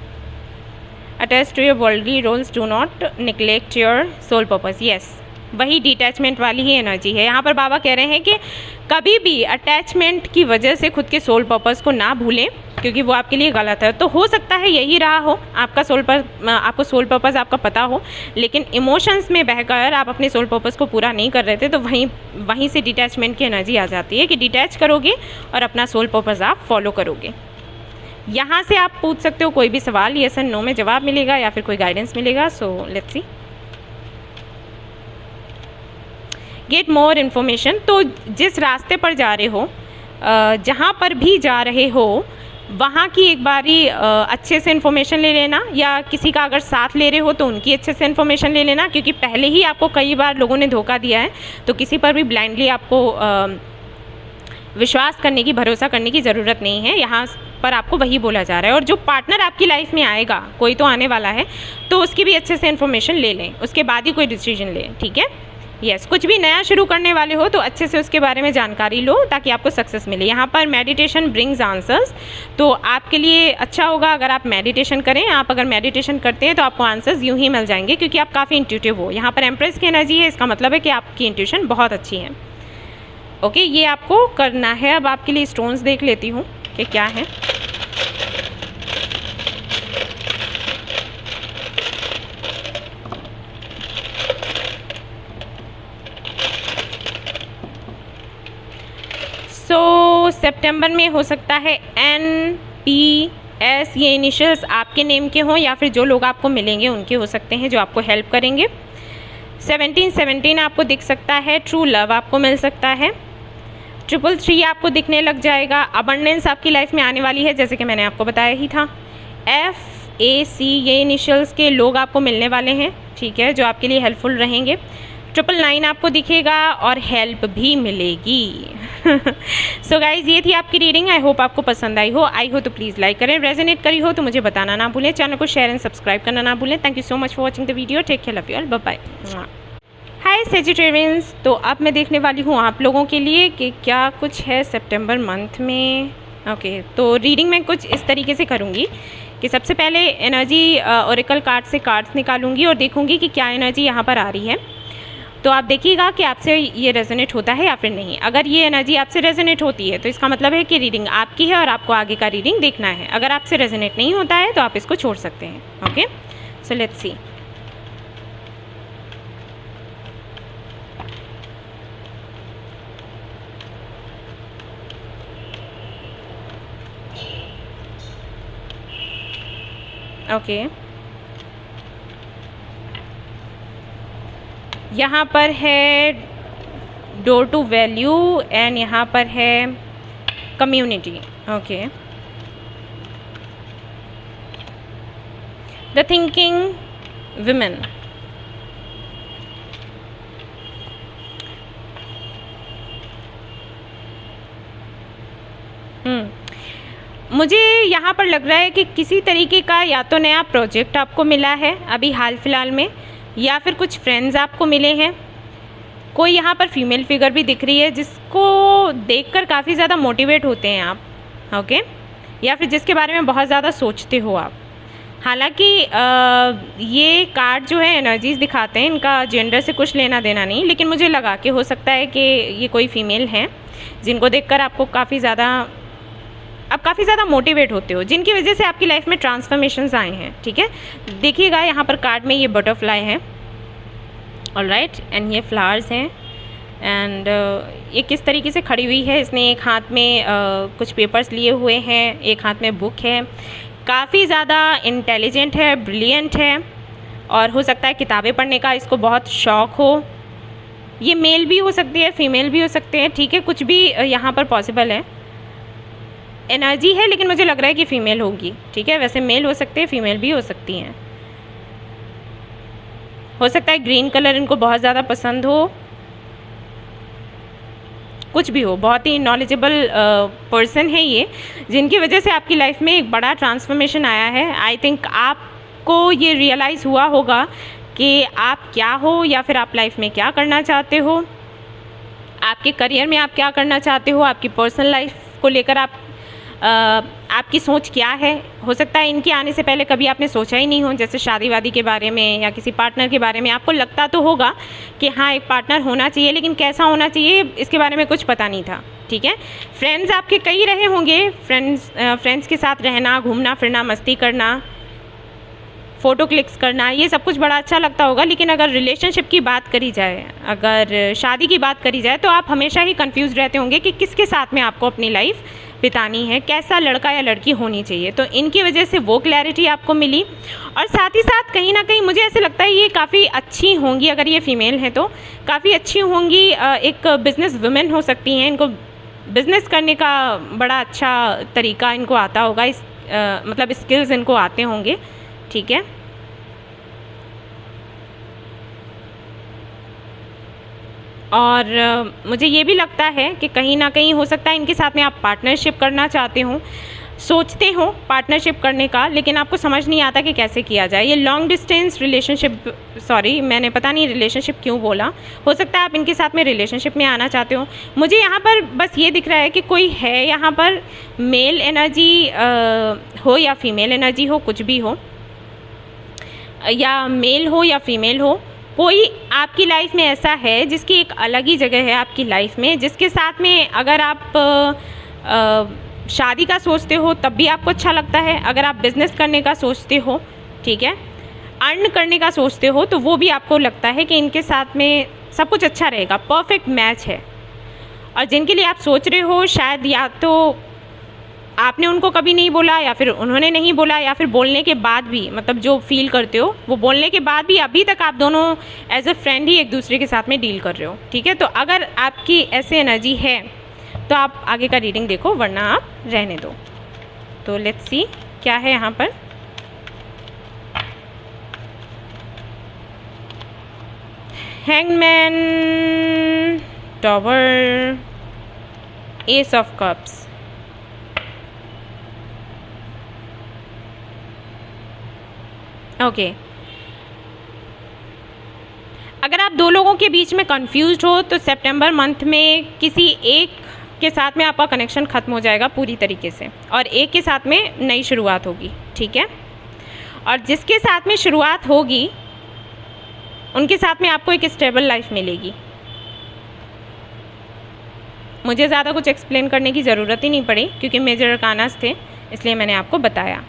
attach to your worldly roles, do not neglect your soul purpose. Yes, वही डिटैचमेंट वाली ही एनर्जी है। यहाँ पर बाबा कह रहे हैं कि कभी भी अटैचमेंट की वजह से खुद के सोल पर्पस को ना भूलें, क्योंकि वो आपके लिए गलत है। तो हो सकता है यही रहा हो आपका आपको सोल पर्पस आपका पता हो, लेकिन इमोशंस में बहकर आप अपने सोल पर्पस को पूरा नहीं कर रहे थे, तो वहीं से डिटैचमेंट की एनर्जी आ जाती है कि डिटैच करोगे और अपना सोल पर्पस आप फॉलो करोगे। यहाँ से आप पूछ सकते हो कोई भी सवाल, यस एंड नो में जवाब मिलेगा या फिर कोई गाइडेंस मिलेगा। So let's see, get more information. तो जिस रास्ते पर जा रहे हो, जहाँ पर भी जा रहे हो, वहाँ की एक बारी अच्छे से इन्फॉर्मेशन ले लेना, या किसी का अगर साथ ले रहे हो तो उनकी अच्छे से इन्फॉर्मेशन ले लेना, क्योंकि पहले ही आपको कई बार लोगों ने धोखा दिया है। तो किसी पर भी ब्लाइंडली आपको विश्वास करने की, भरोसा करने की ज़रूरत नहीं है। यहाँ पर आपको वही बोला जा रहा है। और जो पार्टनर आपकी लाइफ में आएगा, कोई तो आने वाला है, तो उसकी भी अच्छे से इन्फॉर्मेशन ले लें, उसके बाद ही कोई डिसीजन लें, ठीक है। यस, कुछ भी नया शुरू करने वाले हो तो अच्छे से उसके बारे में जानकारी लो ताकि आपको सक्सेस मिले। यहाँ पर मेडिटेशन ब्रिंग्स आंसर्स, तो आपके लिए अच्छा होगा अगर आप मेडिटेशन करें। आप अगर मेडिटेशन करते हैं तो आपको आंसर्स यूं ही मिल जाएंगे, क्योंकि आप काफ़ी इंट्यूटिव हो। यहाँ पर एम्प्रेस की एनर्जी है, इसका मतलब है कि आपकी इंट्यूशन बहुत अच्छी है। ओके, ये आपको करना है। अब आपके लिए स्टोन्स देख लेती हूँ कि क्या है। सितंबर में हो सकता है NPS, ये इनिशियल्स आपके नेम के हों या फिर जो लोग आपको मिलेंगे उनके हो सकते हैं जो आपको हेल्प करेंगे। 17 आपको दिख सकता है। ट्रू लव आपको मिल सकता है। 333 आपको दिखने लग जाएगा। अबंडेंस आपकी लाइफ में आने वाली है, जैसे कि मैंने आपको बताया ही था। FAC, ये इनिशियल्स के लोग आपको मिलने वाले हैं, ठीक है, जो आपके लिए हेल्पफुल रहेंगे। 999 आपको दिखेगा और हेल्प भी मिलेगी। सो गाइज, ये थी आपकी रीडिंग। आई होप आपको पसंद आई हो तो प्लीज़ लाइक करें। रेजोनेट करी हो तो मुझे बताना ना भूलें। चैनल को शेयर एंड सब्सक्राइब करना ना भूलें। Thank you so much for watching the video. Take care, love you all, bye bye. Hi Sagittarians, तो अब मैं देखने वाली हूँ आप लोगों के लिए कि क्या कुछ है सितंबर मंथ में। ओके, तो रीडिंग मैं कुछ इस तरीके से करूँगी कि सबसे पहले एनर्जी ओरेकल कार्ड से कार्ड्स निकालूंगी और देखूंगी कि क्या एनर्जी यहाँ पर आ रही है। तो आप देखिएगा कि आपसे ये रेजोनेट होता है या फिर नहीं। अगर ये एनर्जी आपसे रेजोनेट होती है तो इसका मतलब है कि रीडिंग आपकी है और आपको आगे का रीडिंग देखना है। अगर आपसे रेजोनेट नहीं होता है तो आप इसको छोड़ सकते हैं। Okay, so let's see. Okay, यहाँ पर है डोर टू वैल्यू एंड यहाँ पर है community. Okay, the thinking women. मुझे यहाँ पर लग रहा है कि किसी तरीके का या तो नया प्रोजेक्ट आपको मिला है अभी हाल फिलहाल में, या फिर कुछ फ्रेंड्स आपको मिले हैं। कोई यहाँ पर फीमेल फिगर भी दिख रही है जिसको देखकर काफ़ी ज़्यादा मोटिवेट होते हैं आप, ओके, या फिर जिसके बारे में बहुत ज़्यादा सोचते हो आप। हालांकि ये कार्ड जो है एनर्जीज दिखाते हैं, इनका जेंडर से कुछ लेना देना नहीं, लेकिन मुझे लगा कि हो सकता है कि ये कोई फीमेल हैं जिनको देखकर आपको काफ़ी ज़्यादा मोटिवेट होते हो, जिनकी वजह से आपकी लाइफ में ट्रांसफॉर्मेशंस आए हैं, ठीक है। देखिएगा यहाँ पर कार्ड में ये बटरफ्लाई है, ऑलराइट, एंड ये फ्लावर्स हैं, एंड ये किस तरीके से खड़ी हुई है। इसने एक हाथ में कुछ पेपर्स लिए हुए हैं, एक हाथ में बुक है। काफ़ी ज़्यादा इंटेलिजेंट है, ब्रिलियंट है, और हो सकता है किताबें पढ़ने का इसको बहुत शौक़ हो। ये मेल भी हो सकती है, फीमेल भी हो सकते हैं, ठीक है, कुछ भी यहाँ पर पॉसिबल है। एनर्जी है लेकिन मुझे लग रहा है कि फ़ीमेल होगी, ठीक है। वैसे मेल हो सकते हैं, फीमेल भी हो सकती हैं। हो सकता है ग्रीन कलर इनको बहुत ज़्यादा पसंद हो, कुछ भी हो। बहुत ही नॉलेजेबल पर्सन है ये, जिनकी वजह से आपकी लाइफ में एक बड़ा ट्रांसफॉर्मेशन आया है। आई थिंक आपको ये रियलाइज़ हुआ होगा कि आप क्या हो, या फिर आप लाइफ में क्या करना चाहते हो, आपके करियर में आप क्या करना चाहते हो, आपकी पर्सनल लाइफ को लेकर आप आपकी सोच क्या है। हो सकता है इनके आने से पहले कभी आपने सोचा ही नहीं हो, जैसे शादी वादी के बारे में या किसी पार्टनर के बारे में आपको लगता तो होगा कि हाँ एक पार्टनर होना चाहिए, लेकिन कैसा होना चाहिए इसके बारे में कुछ पता नहीं था। ठीक है, फ्रेंड्स आपके कई रहे होंगे, फ्रेंड्स के साथ रहना, घूमना फिरना, मस्ती करना, फ़ोटो क्लिक्स करना, ये सब कुछ बड़ा अच्छा लगता होगा। लेकिन अगर रिलेशनशिप की बात करी जाए, अगर शादी की बात करी जाए, तो आप हमेशा ही कंफ्यूज रहते होंगे कि किसके साथ में आपको अपनी लाइफ बितानी है, कैसा लड़का या लड़की होनी चाहिए। तो इनकी वजह से वो क्लैरिटी आपको मिली। और साथ ही साथ कहीं ना कहीं मुझे ऐसे लगता है ये काफ़ी अच्छी होंगी, अगर ये फ़ीमेल है तो काफ़ी अच्छी होंगी, एक बिज़नेस वुमेन हो सकती हैं। इनको बिज़नेस करने का बड़ा अच्छा तरीका इनको आता होगा, इस मतलब स्किल्स इनको आते होंगे। ठीक है, और मुझे ये भी लगता है कि कहीं ना कहीं हो सकता है इनके साथ में आप पार्टनरशिप करना चाहते हो, सोचते हो पार्टनरशिप करने का, लेकिन आपको समझ नहीं आता कि कैसे किया जाए। ये लॉन्ग डिस्टेंस रिलेशनशिप, सॉरी मैंने पता नहीं रिलेशनशिप क्यों बोला, हो सकता है आप इनके साथ में रिलेशनशिप में आना चाहते हो। मुझे यहाँ पर बस ये दिख रहा है कि कोई है यहाँ पर, मेल एनर्जी हो या फीमेल एनर्जी हो, कुछ भी हो, या मेल हो या फीमेल हो, कोई आपकी लाइफ में ऐसा है जिसकी एक अलग ही जगह है आपकी लाइफ में, जिसके साथ में अगर आप शादी का सोचते हो तब भी आपको अच्छा लगता है, अगर आप बिज़नेस करने का सोचते हो, ठीक है, अर्न करने का सोचते हो, तो वो भी आपको लगता है कि इनके साथ में सब कुछ अच्छा रहेगा, परफेक्ट मैच है। और जिनके लिए आप सोच रहे हो, शायद या तो आपने उनको कभी नहीं बोला, या फिर उन्होंने नहीं बोला, या फिर बोलने के बाद भी, मतलब जो फील करते हो वो बोलने के बाद भी अभी तक आप दोनों एज अ फ्रेंड ही एक दूसरे के साथ में डील कर रहे हो। ठीक है, तो अगर आपकी ऐसे एनर्जी है तो आप आगे का रीडिंग देखो, वरना आप रहने दो। तो लेट्स सी क्या है यहाँ पर। Hangman, tower, S of cups. Okay, अगर आप दो लोगों के बीच में कंफ्यूज हो तो सितंबर मंथ में किसी एक के साथ में आपका कनेक्शन ख़त्म हो जाएगा पूरी तरीके से, और एक के साथ में नई शुरुआत होगी। ठीक है, और जिसके साथ में शुरुआत होगी उनके साथ में आपको एक स्टेबल लाइफ मिलेगी। मुझे ज़्यादा कुछ एक्सप्लेन करने की ज़रूरत ही नहीं पड़ी, क्योंकि मेजर अरकानास थे, इसलिए मैंने आपको बताया।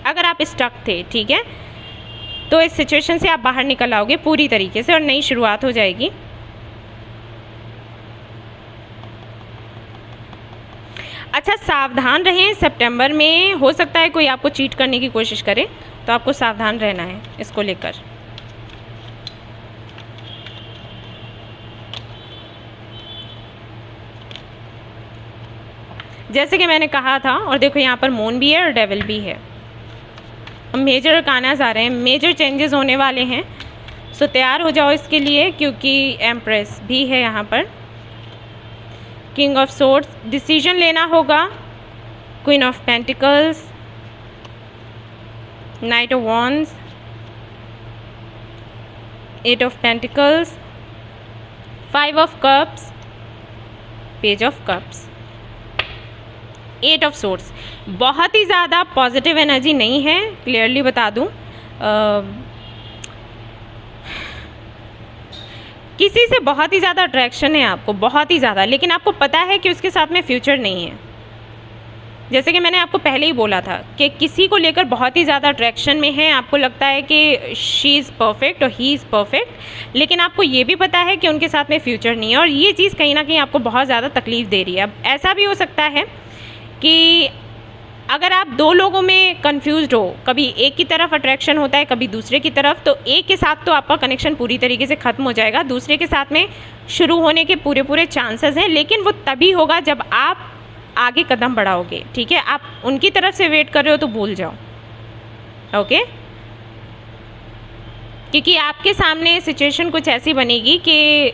अगर आप स्टक थे, ठीक है, तो इस सिचुएशन से आप बाहर निकल आओगे पूरी तरीके से और नई शुरुआत हो जाएगी। अच्छा, सावधान रहें, सितंबर में हो सकता है कोई आपको चीट करने की कोशिश करे, तो आपको सावधान रहना है इसको लेकर। जैसे कि मैंने कहा था, और देखो यहाँ पर मून भी है और डेविल भी है। मेजर अरकानास आ रहे हैं, मेजर चेंजेस होने वाले हैं, सो तैयार हो जाओ इसके लिए, क्योंकि एम्प्रेस भी है यहाँ पर। किंग ऑफ सोर्ड्स, डिसीजन लेना होगा। Queen of pentacles, knight of wands, eight of pentacles, five of cups, page of cups, eight of swords. बहुत ही ज़्यादा पॉजिटिव एनर्जी नहीं है, क्लियरली बता दूं। किसी से बहुत ही ज़्यादा अट्रैक्शन है आपको, बहुत ही ज़्यादा, लेकिन आपको पता है कि उसके साथ में फ्यूचर नहीं है। जैसे कि मैंने आपको पहले ही बोला था कि किसी को लेकर बहुत ही ज़्यादा अट्रैक्शन में है, आपको लगता है कि शी इज़ परफेक्ट और ही इज़ परफेक्ट, लेकिन आपको ये भी पता है कि उनके साथ में फ्यूचर नहीं है, और ये चीज़ कहीं ना कहीं आपको बहुत ज़्यादा तकलीफ़ दे रही है। अब ऐसा भी हो सकता है कि अगर आप दो लोगों में कंफ्यूज्ड हो, कभी एक की तरफ अट्रैक्शन होता है, कभी दूसरे की तरफ, तो एक के साथ तो आपका कनेक्शन पूरी तरीके से ख़त्म हो जाएगा, दूसरे के साथ में शुरू होने के पूरे चांसेस हैं, लेकिन वो तभी होगा जब आप आगे कदम बढ़ाओगे। ठीक है, आप उनकी तरफ से वेट कर रहे हो तो भूल जाओ। ओके, क्योंकि आपके सामने सिचुएशन कुछ ऐसी बनेगी कि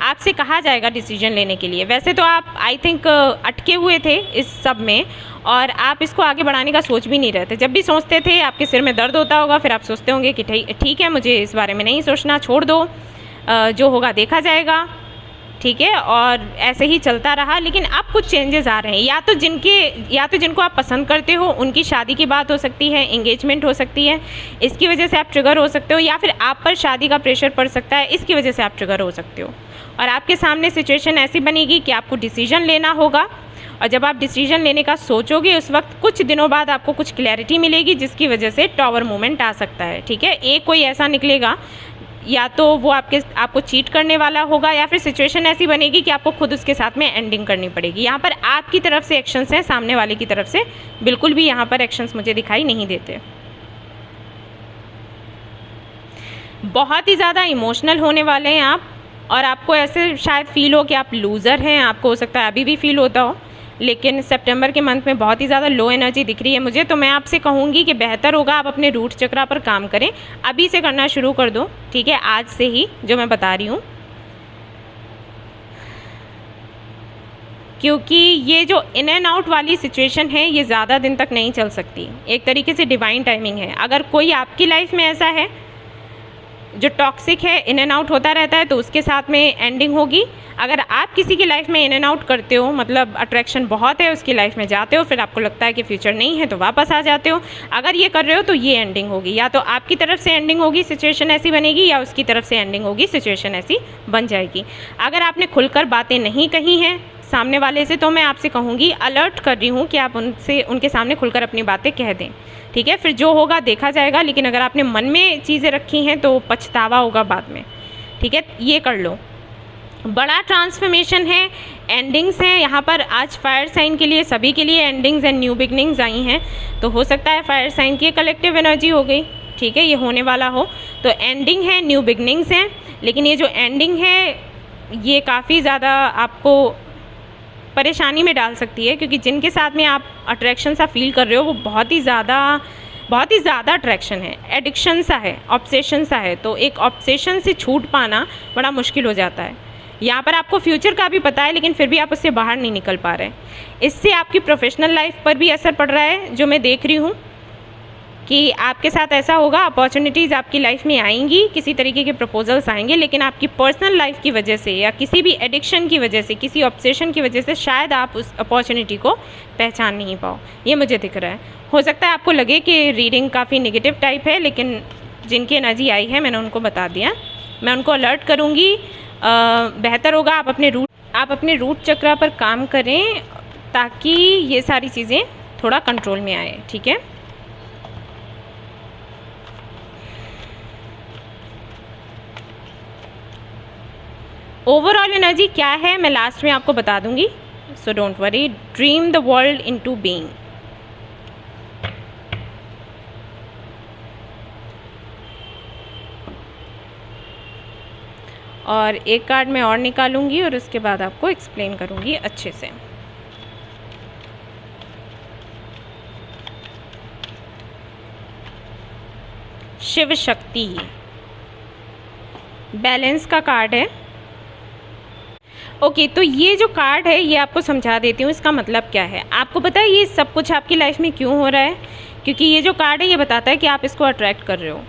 आपसे कहा जाएगा डिसीजन लेने के लिए। वैसे तो आप आई थिंक अटके हुए थे इस सब में, और आप इसको आगे बढ़ाने का सोच भी नहीं रहे थे। जब भी सोचते थे आपके सिर में दर्द होता होगा, फिर आप सोचते होंगे कि ठीक है, मुझे इस बारे में नहीं सोचना, छोड़ दो, जो होगा देखा जाएगा। ठीक है, और ऐसे ही चलता रहा। लेकिन अब कुछ चेंजेस आ रहे हैं, या तो जिनको आप पसंद करते हो उनकी शादी की बात हो सकती है, एंगेजमेंट हो सकती है, इसकी वजह से आप ट्रिगर हो सकते हो, या फिर आप पर शादी का प्रेशर पड़ सकता है, इसकी वजह से आप ट्रिगर हो सकते हो। और आपके सामने सिचुएशन ऐसी बनेगी कि आपको डिसीजन लेना होगा, और जब आप डिसीजन लेने का सोचोगे उस वक्त कुछ दिनों बाद आपको कुछ क्लैरिटी मिलेगी, जिसकी वजह से टॉवर मोमेंट आ सकता है। ठीक है, एक कोई ऐसा निकलेगा, या तो वो आपको चीट करने वाला होगा, या फिर सिचुएशन ऐसी बनेगी कि आपको खुद उसके साथ में एंडिंग करनी पड़ेगी। यहाँ पर आपकी तरफ से एक्शंस हैं, सामने वाले की तरफ से बिल्कुल भी यहाँ पर एक्शंस मुझे दिखाई नहीं देते। बहुत ही ज़्यादा इमोशनल होने वाले हैं आप, और आपको ऐसे शायद फील हो कि आप लूज़र हैं, आपको हो सकता है अभी भी फील होता हो, लेकिन सितंबर के मंथ में बहुत ही ज़्यादा लो एनर्जी दिख रही है मुझे। तो मैं आपसे कहूँगी कि बेहतर होगा आप अपने रूट चक्रा पर काम करें, अभी से करना शुरू कर दो। ठीक है, आज से ही जो मैं बता रही हूँ, क्योंकि ये जो इन एंड आउट वाली सिचुएशन है ये ज़्यादा दिन तक नहीं चल सकती। एक तरीके से डिवाइन टाइमिंग है। अगर कोई आपकी लाइफ में ऐसा है जो टॉक्सिक है, इन एंड आउट होता रहता है, तो उसके साथ में एंडिंग होगी। अगर आप किसी की लाइफ में इन एंड आउट करते हो, मतलब अट्रैक्शन बहुत है, उसकी लाइफ में जाते हो, फिर आपको लगता है कि फ्यूचर नहीं है तो वापस आ जाते हो, अगर ये कर रहे हो तो ये एंडिंग होगी। या तो आपकी तरफ से एंडिंग होगी, सिचुएशन ऐसी बनेगी, या उसकी तरफ से एंडिंग होगी, सिचुएशन ऐसी बन जाएगी। अगर आपने खुलकर बातें नहीं कही हैं सामने वाले से, तो मैं आपसे कहूँगी, अलर्ट कर रही हूँ कि आप उनके सामने खुलकर अपनी बातें कह दें। ठीक है, फिर जो होगा देखा जाएगा, लेकिन अगर आपने मन में चीज़ें रखी हैं तो पछतावा होगा बाद में। ठीक है, ये कर लो। बड़ा ट्रांसफॉर्मेशन है, एंडिंग्स हैं यहाँ पर। आज फायर साइन के लिए, सभी के लिए एंडिंग्स एंड न्यू बिगनिंग्स आई हैं, तो हो सकता है फायर साइन की कलेक्टिव एनर्जी हो गई। ठीक है, ये होने वाला हो, तो एंडिंग है, न्यू बिगनिंग्स हैं। लेकिन ये जो एंडिंग है ये काफ़ी ज़्यादा आपको परेशानी में डाल सकती है, क्योंकि जिनके साथ में आप अट्रैक्शन सा फील कर रहे हो वो बहुत ही ज़्यादा अट्रैक्शन है, एडिक्शन सा है, ऑब्सेशन सा है। तो एक ऑब्सेशन से छूट पाना बड़ा मुश्किल हो जाता है। यहाँ पर आपको फ्यूचर का भी पता है, लेकिन फिर भी आप उससे बाहर नहीं निकल पा रहे। इससे आपकी प्रोफेशनल लाइफ पर भी असर पड़ रहा है, जो मैं देख रही हूँ कि आपके साथ ऐसा होगा, अपॉर्चुनिटीज़ आपकी लाइफ में आएंगी, किसी तरीके के प्रपोजल्स आएंगे, लेकिन आपकी पर्सनल लाइफ की वजह से या किसी भी एडिक्शन की वजह से, किसी ऑब्सेशन की वजह से शायद आप उस अपॉर्चुनिटी को पहचान नहीं पाओ। ये मुझे दिख रहा है। हो सकता है आपको लगे कि रीडिंग काफ़ी नेगेटिव टाइप है, लेकिन जिनकी एनर्जी आई है मैंने उनको बता दिया, मैं उनको अलर्ट करूँगी। बेहतर होगा आप अपने रूट चक्रा पर काम करें, ताकि ये सारी चीज़ें थोड़ा कंट्रोल में आए। ठीक है, ओवरऑल एनर्जी क्या है मैं लास्ट में आपको बता दूंगी, so don't worry. Dream the world into being. और एक कार्ड मैं और निकालूंगी और उसके बाद आपको एक्सप्लेन करूंगी अच्छे से। शिव शक्ति, बैलेंस का कार्ड है। ओके, तो ये जो कार्ड है ये आपको समझा देती हूँ इसका मतलब क्या है। आपको पता है ये सब कुछ आपकी लाइफ में क्यों हो रहा है? क्योंकि ये जो कार्ड है ये बताता है कि आप इसको अट्रैक्ट कर रहे हो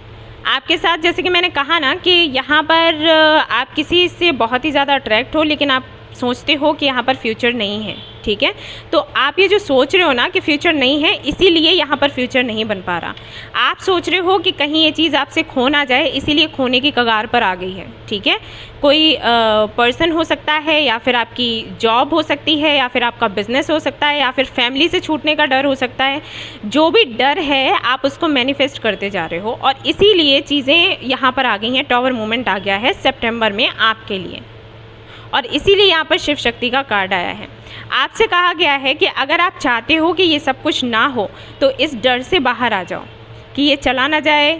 आपके साथ। जैसे कि मैंने कहा ना कि यहाँ पर आप किसी से बहुत ही ज़्यादा अट्रैक्ट हो, लेकिन आप सोचते हो कि यहाँ पर फ्यूचर नहीं है। ठीक है, तो आप ये जो सोच रहे हो ना कि फ्यूचर नहीं है, इसीलिए यहाँ पर फ्यूचर नहीं बन पा रहा। आप सोच रहे हो कि कहीं ये चीज़ आपसे खो ना जाए, इसीलिए खोने की कगार पर आ गई है। ठीक है, कोई पर्सन हो सकता है, या फिर आपकी जॉब हो सकती है, या फिर आपका बिजनेस हो सकता है, या फिर फैमिली से छूटने का डर हो सकता है। जो भी डर है आप उसको मैनिफेस्ट करते जा रहे हो, और इसीलिए चीज़ें यहाँ पर आ गई हैं। टॉवर मूवमेंट आ गया है सितंबर में आपके लिए, और इसीलिए यहाँ पर शिव शक्ति का कार्ड आया है। आपसे कहा गया है कि अगर आप चाहते हो कि ये सब कुछ ना हो, तो इस डर से बाहर आ जाओ कि ये चला ना जाए,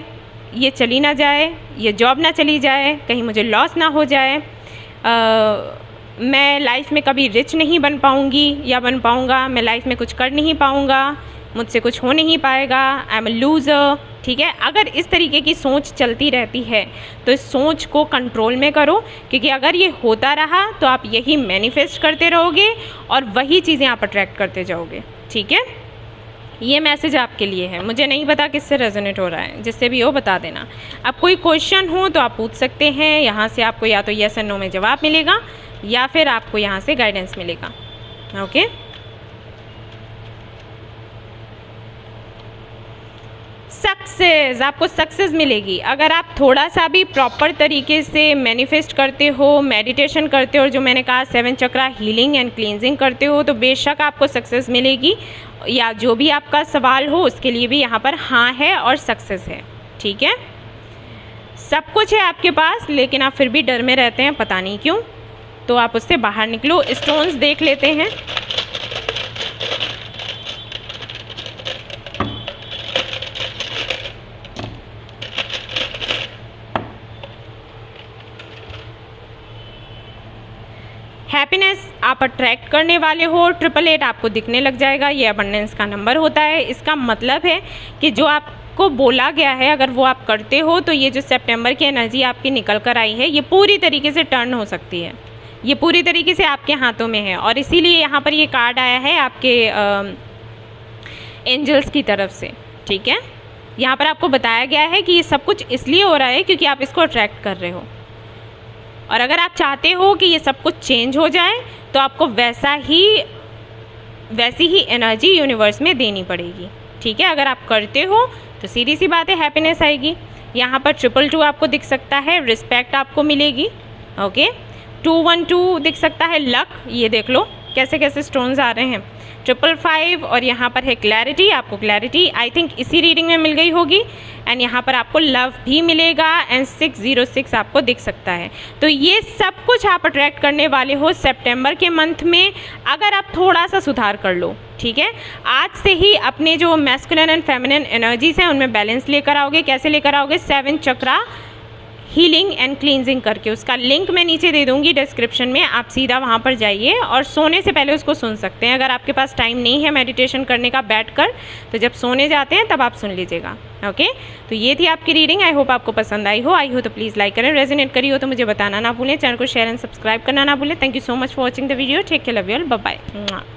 ये चली ना जाए, ये जॉब ना चली जाए, कहीं मुझे लॉस ना हो जाए, मैं लाइफ में कभी रिच नहीं बन पाऊँगी या बन पाऊँगा, मैं लाइफ में कुछ कर नहीं पाऊँगा, मुझसे कुछ हो नहीं पाएगा, आई एम अ लूज़र। ठीक है, अगर इस तरीके की सोच चलती रहती है तो इस सोच को कंट्रोल में करो, क्योंकि अगर ये होता रहा तो आप यही मैनिफेस्ट करते रहोगे और वही चीज़ें आप अट्रैक्ट करते जाओगे। ठीक है, ये मैसेज आपके लिए है। मुझे नहीं पता किससे रेजोनेट हो रहा है, जिससे भी हो बता देना। अब कोई क्वेश्चन हो तो आप पूछ सकते हैं, यहाँ से आपको या तो येस एंड नो में जवाब मिलेगा, या फिर आपको यहाँ से गाइडेंस मिलेगा। ओके, सक्सेस, आपको सक्सेस मिलेगी अगर आप थोड़ा सा भी प्रॉपर तरीके से मैनिफेस्ट करते हो, मेडिटेशन करते हो, और जो मैंने कहा 7 चक्रा हीलिंग एंड क्लींजिंग करते हो, तो बेशक आपको सक्सेस मिलेगी। या जो भी आपका सवाल हो उसके लिए भी यहाँ पर हाँ है और सक्सेस है। ठीक है, सब कुछ है आपके पास, लेकिन आप फिर भी डर में रहते हैं, पता नहीं क्यों। तो आप उससे बाहर निकलो। स्टोन्स देख लेते हैं। हैप्पीनेस आप अट्रैक्ट करने वाले हो। 888 आपको दिखने लग जाएगा, ये अबंडेंस का नंबर होता है। इसका मतलब है कि जो आपको बोला गया है अगर वो आप करते हो तो ये जो सितंबर की एनर्जी आपकी निकल कर आई है ये पूरी तरीके से टर्न हो सकती है, ये पूरी तरीके से आपके हाथों में है। और इसीलिए यहाँ पर ये कार्ड आया है आपके एंजल्स की तरफ से। ठीक है, यहाँ पर आपको बताया गया है कि ये सब कुछ इसलिए हो रहा है क्योंकि आप इसको अट्रैक्ट कर रहे हो। और अगर आप चाहते हो कि ये सब कुछ चेंज हो जाए तो आपको वैसी ही एनर्जी यूनिवर्स में देनी पड़ेगी। ठीक है, अगर आप करते हो तो सीधी सी बात है हैप्पीनेस आएगी। यहाँ पर 222 आपको दिख सकता है, रिस्पेक्ट आपको मिलेगी। ओके, 212 दिख सकता है, लक, ये देख लो कैसे कैसे स्टोन्स आ रहे हैं। 555 और यहाँ पर है क्लैरिटी, आपको क्लैरिटी आई थिंक इसी रीडिंग में मिल गई होगी। एंड यहाँ पर आपको लव भी मिलेगा। एंड 606 आपको दिख सकता है। तो ये सब कुछ आप अट्रैक्ट करने वाले हो सितंबर के मंथ में, अगर आप थोड़ा सा सुधार कर लो। ठीक है, आज से ही अपने जो मैस्कुलिन एंड फेमिनिन एनर्जीज हैं उनमें बैलेंस लेकर आओगे। कैसे लेकर आओगे? 7 चक्रा हीलिंग एंड क्लींजिंग करके। उसका लिंक मैं नीचे दे दूंगी डिस्क्रिप्शन में, आप सीधा वहाँ पर जाइए और सोने से पहले उसको सुन सकते हैं। अगर आपके पास टाइम नहीं है मेडिटेशन करने का बैठकर, तो जब सोने जाते हैं तब आप सुन लीजिएगा। ओके, तो ये थी आपकी रीडिंग। आई होप आपको पसंद आई हो तो प्लीज़ लाइक करें, रेजोनेट करी हो तो मुझे बताना ना भूलें, चैनल को शेयर एंड सब्सक्राइब करना ना भूलें। Thank you so much for watching the video. Take care, love you all, bye bye.